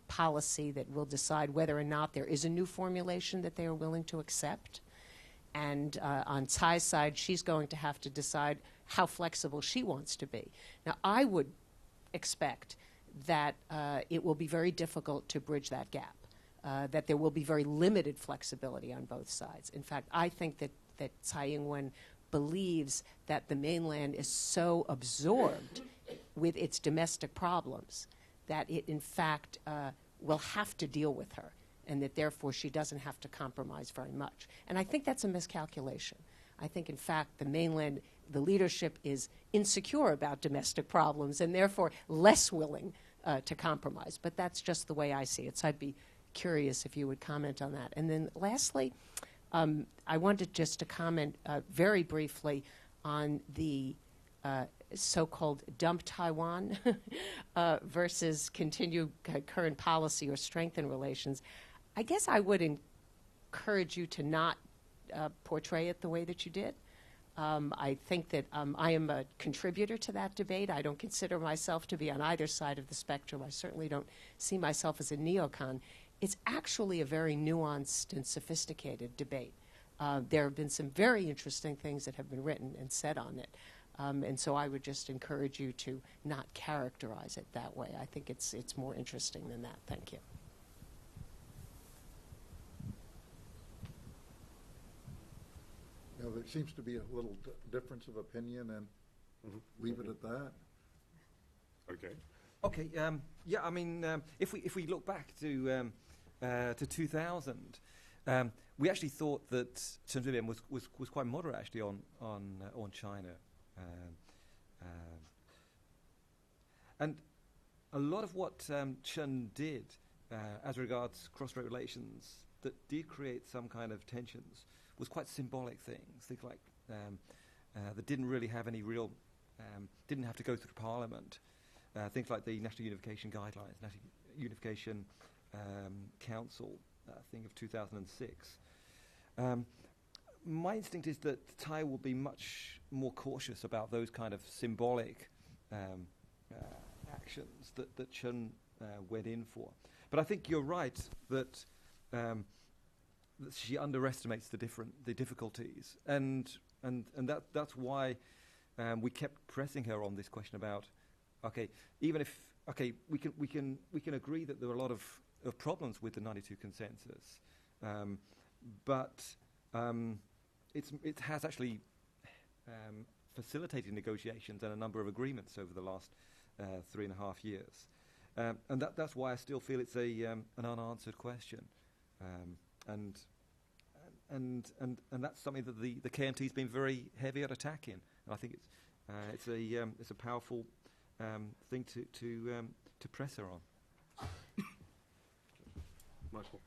policy that will decide whether or not there is a new formulation that they are willing to accept. And on Tsai's side, she's going to have to decide how flexible she wants to be. Now, I would expect that it will be very difficult to bridge that gap, that there will be very limited flexibility on both sides. In fact, I think that Tsai Ing-wen believes that the mainland is so absorbed with its domestic problems that it, in fact, will have to deal with her, and that therefore she doesn't have to compromise very much. And I think that's a miscalculation. I think, in fact, the mainland, the leadership is insecure about domestic problems and therefore less willing to compromise. But that's just the way I see it. So I'd be curious if you would comment on that. And then lastly, I wanted just to comment very briefly on the so-called dump Taiwan versus continue current policy or strengthen relations. I guess I would encourage you to not portray it the way that you did. I think that I am a contributor to that debate. I don't consider myself to be on either side of the spectrum. I certainly don't see myself as a neocon. It's actually a very nuanced and sophisticated debate. There have been some very interesting things that have been written and said on it. And so I would just encourage you to not characterize it that way. I think it's more interesting than that. Thank you. You know, there seems to be a little difference of opinion, and leave it at that. Okay. Okay. Yeah. I mean, if we look back to 2000, we actually thought that Chen Shui-bian was quite moderate actually on China, and a lot of what Chen did as regards cross-strait relations that did create some kind of tensions was quite symbolic things like that didn't really have any real, didn't have to go through Parliament. Things like the National Unification Guidelines, National Unification Council thing of 2006. My instinct is that Tsai will be much more cautious about those kind of symbolic actions that Chen went in for. But I think you're right that she underestimates the difficulties, and that's why we kept pressing her on this question about, okay, even if we can agree that there were a lot of problems with the '92 consensus, but it has actually facilitated negotiations and a number of agreements over the last 3.5 years, and that's why I still feel it's an unanswered question. And that's something that the KMT's been very heavy at attacking, and I think it's a powerful thing to press her on. Michael.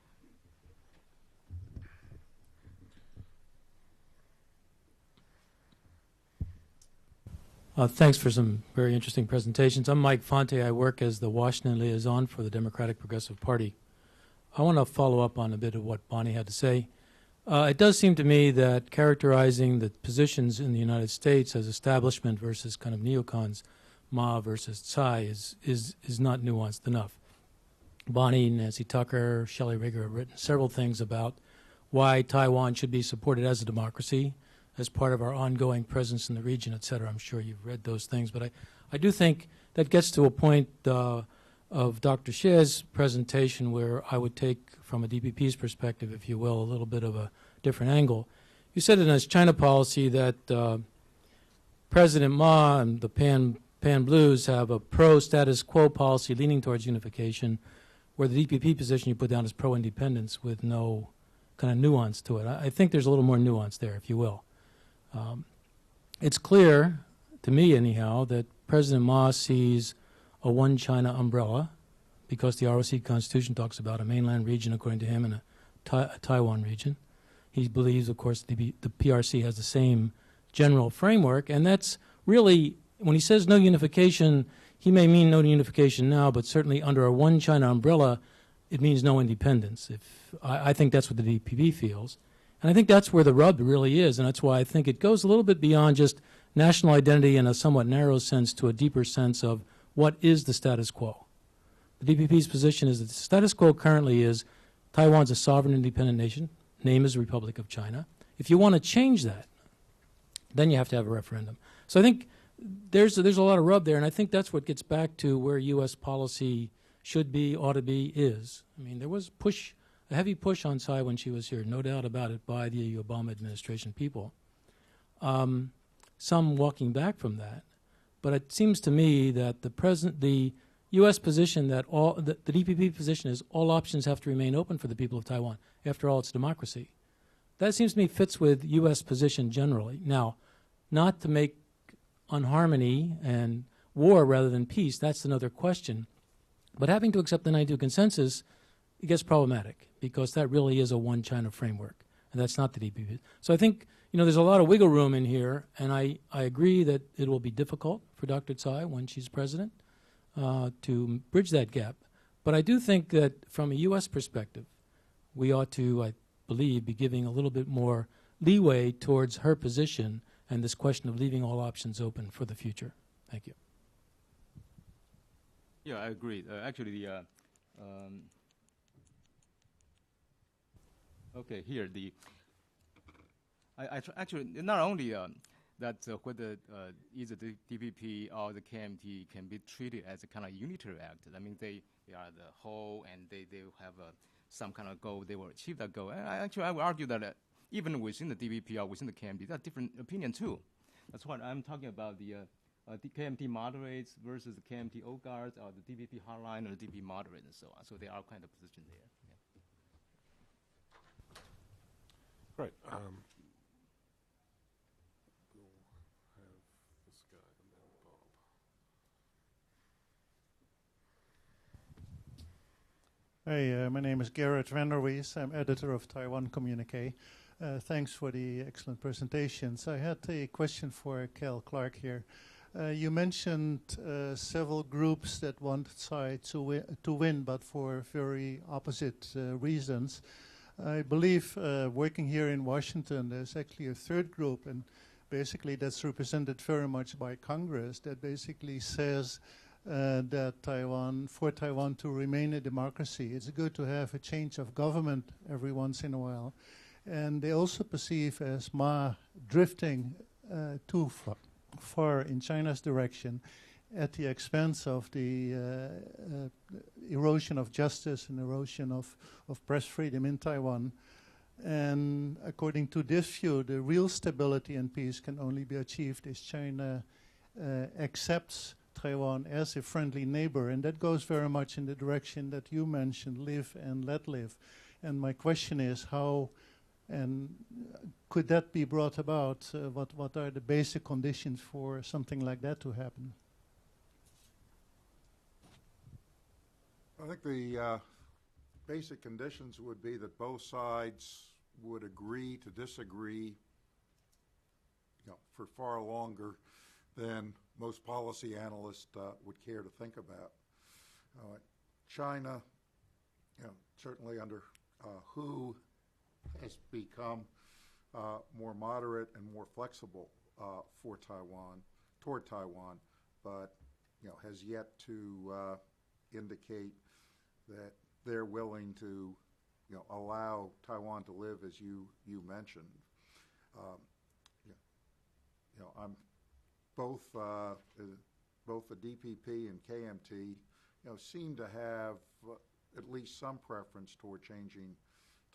Thanks for some very interesting presentations. I'm Mike Fonte. I work as the Washington liaison for the Democratic Progressive Party. I want to follow up on a bit of what Bonnie had to say. It does seem to me that characterizing the positions in the United States as establishment versus kind of neocons, Ma versus Tsai, is not nuanced enough. Bonnie, Nancy Tucker, Shelley Rigger have written several things about why Taiwan should be supported as a democracy, as part of our ongoing presence in the region, et cetera. I'm sure you've read those things, but I do think that gets to a point of Dr. Xie's presentation where I would take, from a DPP's perspective, if you will, a little bit of a different angle. You said in his China policy that President Ma and the Pan Blues have a pro-status quo policy leaning towards unification, where the DPP position you put down is pro-independence with no kind of nuance to it. I think there's a little more nuance there, if you will. It's clear, to me anyhow, that President Ma sees a one China umbrella, because the ROC Constitution talks about a mainland region, according to him, and a Taiwan region. He believes, of course, the PRC has the same general framework, and that's really, when he says no unification, he may mean no unification now, but certainly under a one China umbrella, it means no independence. I think that's what the DPP feels. And I think that's where the rub really is, and that's why I think it goes a little bit beyond just national identity in a somewhat narrow sense to a deeper sense of what is the status quo. The DPP's position is that the status quo currently is Taiwan's a sovereign independent nation, name is the Republic of China. If you want to change that, then you have to have a referendum. So I think there's a lot of rub there, and I think that's what gets back to where U.S. policy should be, ought to be, is. I mean, there was a heavy push on Tsai when she was here, no doubt about it, by the Obama administration people. Some walking back from that, but it seems to me that the U.S. position that the DPP position is all options have to remain open for the people of Taiwan. After all, it's democracy. That seems to me fits with U.S. position generally. Now, not to make unharmony and war rather than peace, that's another question. But having to accept the 92 consensus, it gets problematic because that really is a one China framework, and that's not the DPP. So I think, there's a lot of wiggle room in here, and I agree that it will be difficult for Dr. Tsai when she's president to bridge that gap. But I do think that from a U.S. perspective, we ought to, I believe, be giving a little bit more leeway towards her position and this question of leaving all options open for the future. Thank you. Yeah, I agree. Actually, okay, here actually not only that whether either the DPP or the KMT can be treated as a kind of unitary act. I mean, they are the whole, and they have some kind of goal. They will achieve that goal. And I would argue that even within the DPP or within the KMT, there are different opinions too. That's what I'm talking about. The KMT moderates versus the KMT old guards, or the DPP hardline or the DPP moderate, and so on. So there are kind of positions there. Yeah. Great. We'll have this guy and then Bob. Hey, my name is Gerrit Vanderwees. I'm editor of Taiwan Communique. Thanks for the excellent presentations. I had a question for Cal Clark here. You mentioned several groups that want Tsai to win, but for very opposite reasons. I believe working here in Washington, there's actually a third group, and basically that's represented very much by Congress, that basically says that for Taiwan to remain a democracy, it's good to have a change of government every once in a while. And they also perceive as Ma drifting too far in China's direction at the expense of the erosion of justice and erosion of press freedom in Taiwan. And according to this view, the real stability and peace can only be achieved if China accepts Taiwan as a friendly neighbor. And that goes very much in the direction that you mentioned, live and let live. And my question is how, and could that be brought about? What are the basic conditions for something like that to happen? I think the basic conditions would be that both sides would agree to disagree, for far longer than most policy analysts would care to think about. China, certainly under Hu, has become more moderate and more flexible toward Taiwan, but has yet to indicate that they're willing to allow Taiwan to live as you mentioned. I'm both the DPP and KMT seem to have at least some preference toward changing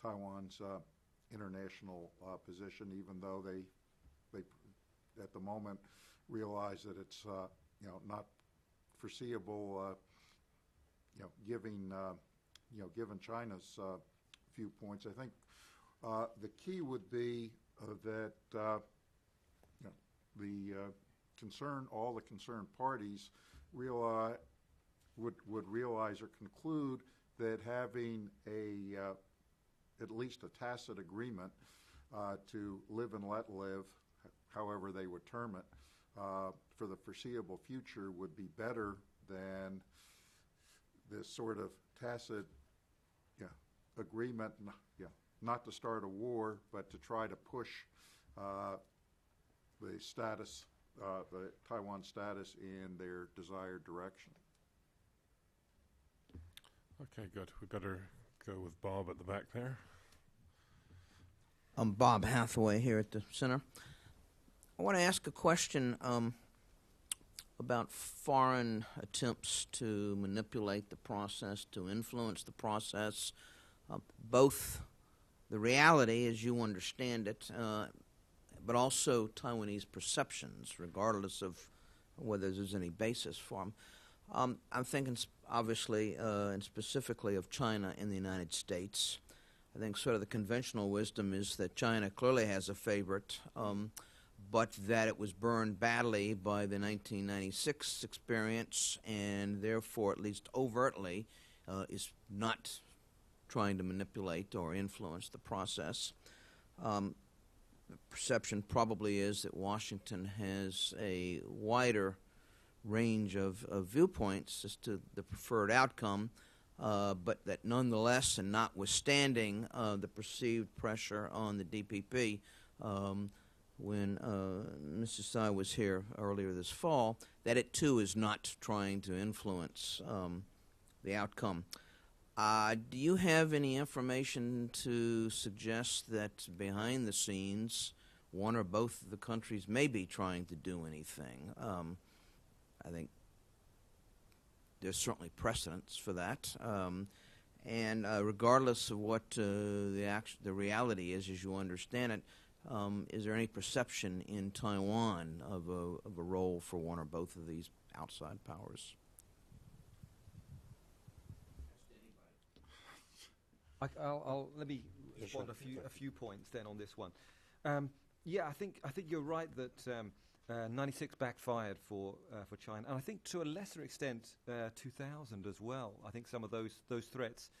Taiwan's international position, even though they at the moment realize that it's not foreseeable, given China's viewpoints. I think the key would be that all the concerned parties realize would realize or conclude that having at least a tacit agreement to live and let live, however they would term it, for the foreseeable future would be better than this sort of tacit agreement, not to start a war, but to try to push the status, the Taiwan status in their desired direction. Okay, good. We better go with Bob at the back there. I'm Bob Hathaway here at the center. I want to ask a question about foreign attempts to manipulate the process, to influence the process, both the reality as you understand it, but also Taiwanese perceptions, regardless of whether there's any basis for them. I'm thinking obviously and specifically of China and the United States. I think sort of the conventional wisdom is that China clearly has a favorite, but that it was burned badly by the 1996 experience and therefore, at least overtly, is not trying to manipulate or influence the process. The perception probably is that Washington has a wider range of viewpoints as to the preferred outcome, but that nonetheless and notwithstanding the perceived pressure on the DPP, when Mrs. Tsai was here earlier this fall, that it too is not trying to influence the outcome. Do you have any information to suggest that behind the scenes one or both of the countries may be trying to do anything? I think there's certainly precedents for that. And regardless of what the reality is, as you understand it, is there any perception in Taiwan of a role for one or both of these outside powers? Let me respond a few points then on this one. I think you're right that 96 backfired for China, and I think to a lesser extent 2000 as well. I think some of those threats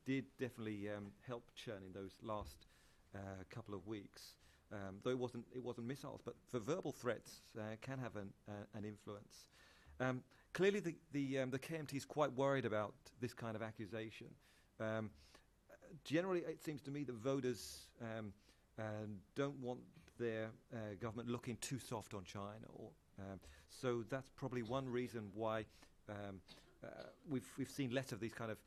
did definitely help Chen in those last couple of weeks. Though it wasn't missiles, but the verbal threats can have an influence. Clearly, the KMT is quite worried about this kind of accusation. Generally, it seems to me that voters don't want their government looking too soft on China, so that's probably one reason why we've seen less of these kind of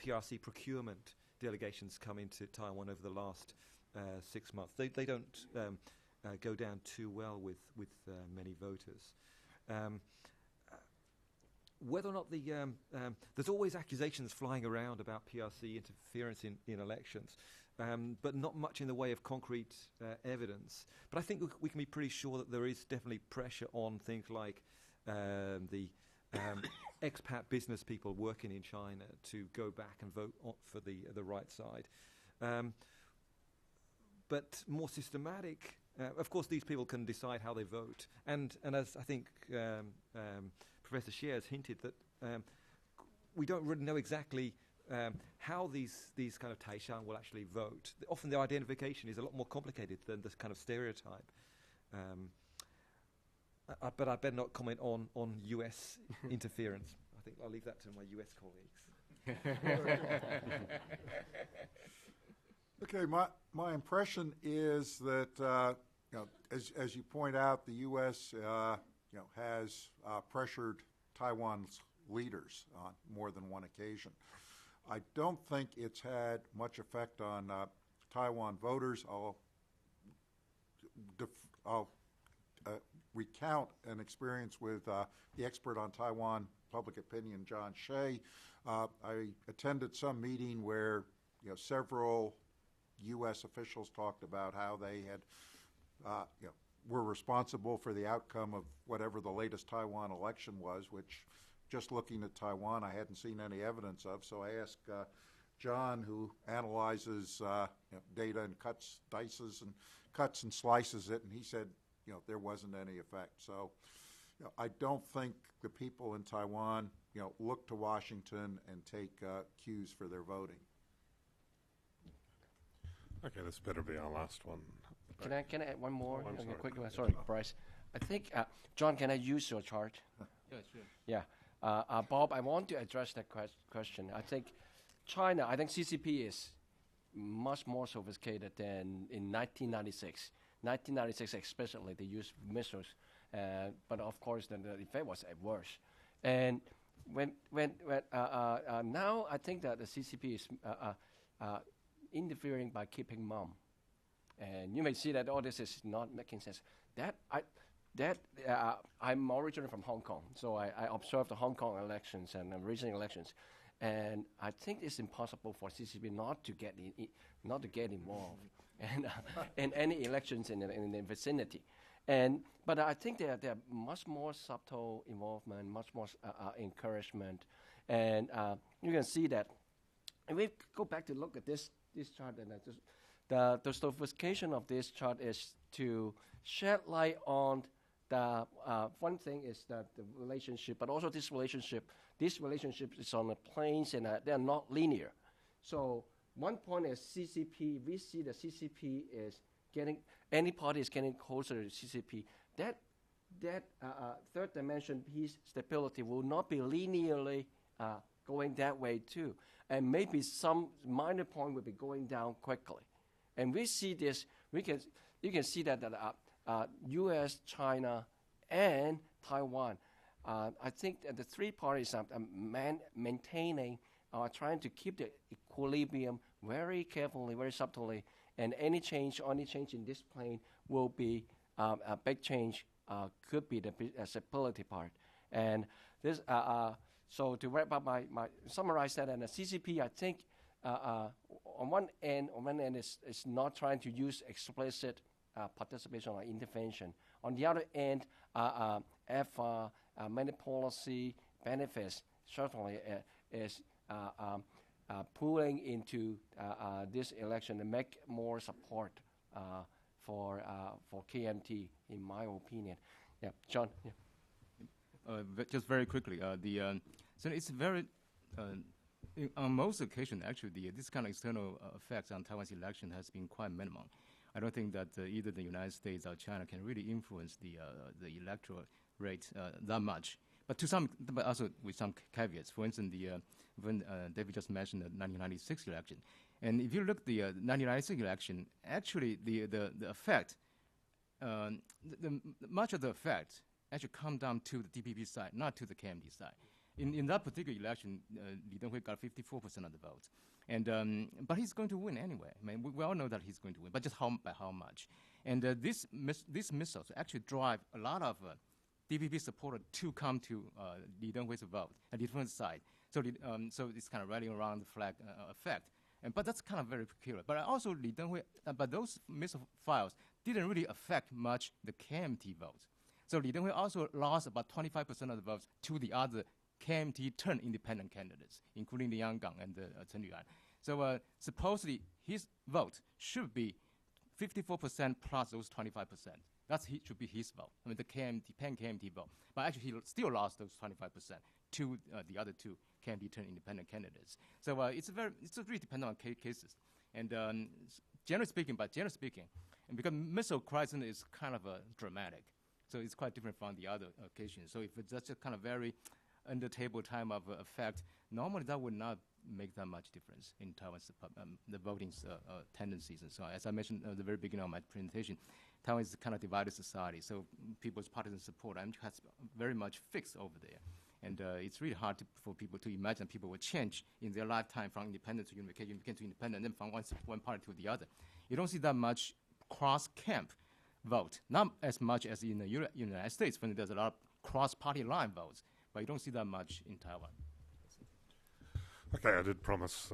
PRC procurement delegations come into Taiwan over the last 6 months. They don't go down too well with many voters. Whether or not there's always accusations flying around about PRC interference in elections, but not much in the way of concrete evidence. But I think we can be pretty sure that there is definitely pressure on things like the expat business people working in China to go back and vote for the right side. But more systematic, of course, these people can decide how they vote. And as I think Professor Xie has hinted, that we don't really know exactly how these kind of Taishan will actually vote. Often the identification is a lot more complicated than this kind of stereotype. But I better not comment on U.S. interference. I think I'll leave that to my U.S. colleagues. Okay, my impression is that as you point out, the U.S. Has pressured Taiwan's leaders on more than one occasion. I don't think it's had much effect on Taiwan voters. I'll recount an experience with the expert on Taiwan public opinion, John Shea. I attended some meeting where several U.S. officials talked about how they had were responsible for the outcome of whatever the latest Taiwan election was, which, just looking at Taiwan, I hadn't seen any evidence of. So I asked John, who analyzes data and cuts and slices it, and he said, there wasn't any effect. So, I don't think the people in Taiwan, look to Washington and take cues for their voting. Okay, this better be our last one. Can I add one more? Oh, I'm sorry. Quick one. Sorry, Bryce. I think, John, can I use your chart? Yeah, sure. Yeah. Bob, I want to address that question. I think China, I think CCP is much more sophisticated than in 1996. 1996 especially, they used missiles, but of course the effect was worse. And when now I think that the CCP is interfering by keeping mum. And you may see that all this is not making sense. I'm originally from Hong Kong, so I observed the Hong Kong elections and the recent elections, and I think it's impossible for CCP not to get involved and in any elections in the vicinity. But I think there are much more subtle involvement, much more encouragement, and you can see that. And we go back to look at this chart, and the sophistication of this chart is to shed light on the one thing is that the relationship, but also this relationship is on the planes, and they are not linear. So one point is CCP. We see the CCP is any party is getting closer to CCP. That third dimension peace stability will not be linearly going that way too, and maybe some minor point will be going down quickly. And we see this. You can see that U.S., China, and Taiwan. I think that the three parties are maintaining, trying to keep the equilibrium very carefully, very subtly. And any change in this plane will be a big change. Could be the stability part. And this. So to wrap up my summarize that, and the CCP, I think. On one end is not trying to use explicit participation or intervention. On the other end, many policy benefits certainly is pulling into this election to make more support for KMT, in my opinion. Yeah, John. Yeah. Just very quickly, so it's very. On most occasions, actually, this kind of external effects on Taiwan's election has been quite minimal. I don't think that either the United States or China can really influence the electoral rate that much. But also with some caveats. For instance, when David just mentioned the 1996 election, and if you look at the 1996 election, actually the effect, much of the effect actually come down to the DPP side, not to the KMT side. In that particular election, Li Denghui got 54% of the votes, but he's going to win anyway. I mean, we all know that he's going to win, but just by how much? And these missiles actually drive a lot of DPP supporters to come to Li Denghui's vote at the different side. So it's kind of rallying around the flag effect. But that's kind of very peculiar. But also Li Denghui, but those missile files didn't really affect much the KMT votes. So Li Denghui also lost about 25% of the votes to the other KMT turned independent candidates, including Li Yanggang and Chen Shui-bian. So supposedly his vote should be 54% plus those 25%. Should be his vote. I mean, the pan-KMT vote. But actually, he still lost those 25% to the other two KMT turned independent candidates. So it's really dependent on cases. And generally speaking, and because missile crisis is kind of dramatic, so it's quite different from the other occasions. So if it's just a kind of very under-table time of effect, normally that would not make that much difference in Taiwan's the voting tendencies. And so as I mentioned at the very beginning of my presentation, Taiwan is a kind of divided society, so people's partisan support has very much fixed over there. And it's really hard for people to imagine people will change in their lifetime from independent to unification to independent, and then from one party to the other. You don't see that much cross-camp vote, not as much as in the United States, when there's a lot of cross-party line votes. But you don't see that much in Taiwan. Okay, I did promise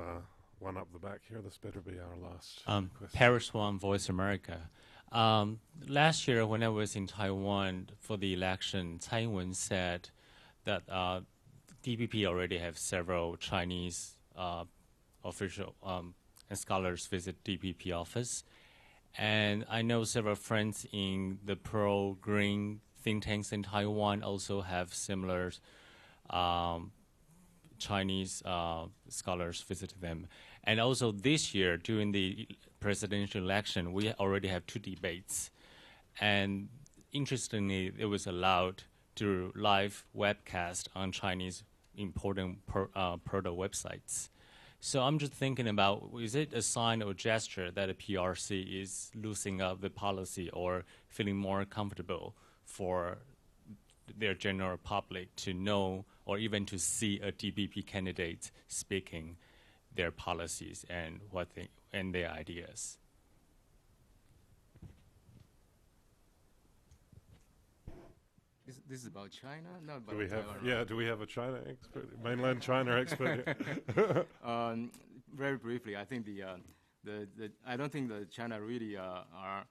one up the back here. This better be our last question. Paris Wang, Voice America. Last year, when I was in Taiwan for the election, Tsai Ing-wen said that DPP already have several Chinese official and scholars visit DPP office. And I know several friends in the pro-green think tanks in Taiwan also have similar Chinese scholars visit them. And also this year, during the presidential election, we already have 2 debates. And interestingly, it was allowed to live webcast on Chinese important proto websites. So I'm just thinking about, is it a sign or gesture that a PRC is loosening up the policy or feeling more comfortable for their general public to know or even to see a DPP candidate speaking their policies and and their ideas? This is about China, not about Do we have? Taiwan. Yeah. Do we have a China expert? Mainland China expert? Very briefly, I think I don't think that China really are.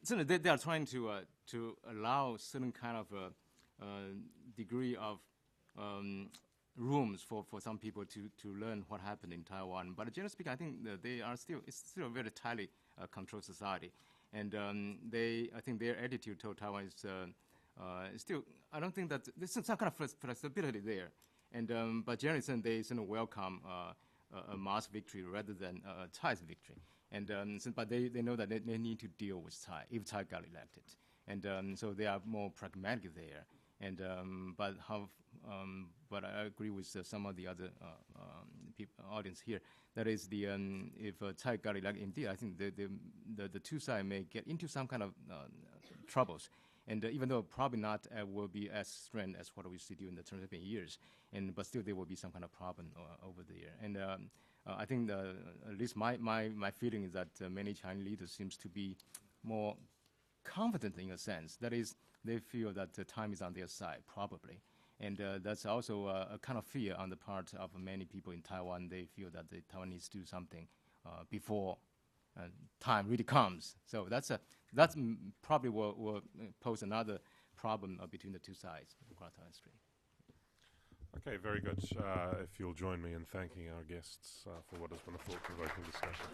Certainly, they are trying to allow certain kind of degree of rooms for some people to learn what happened in Taiwan. But generally speaking, I think that it's still a very tightly controlled society, and I think their attitude toward Taiwan is still. I don't think that there's some kind of flexibility there, and but generally they welcome a mass victory rather than Tsai's victory, and but they know that they need to deal with Tsai if Tsai got elected, and so they are more pragmatic there. And but I agree with some of the other audience here. That is if Tsai got elected, indeed, I think the two sides may get into some kind of troubles. And even though probably not will be as strained as what we see during the 20 years, but still there will be some kind of problem over there. And I think at least my feeling is that many Chinese leaders seems to be more confident in a sense. That is, they feel that the time is on their side, probably. And that's also a kind of fear on the part of many people in Taiwan. They feel that the Taiwanese do something before time really comes. So that's probably will pose another problem between the two sides of the Taiwan Strait. Okay, very good. If you'll join me in thanking our guests for what has been a thought-provoking discussion.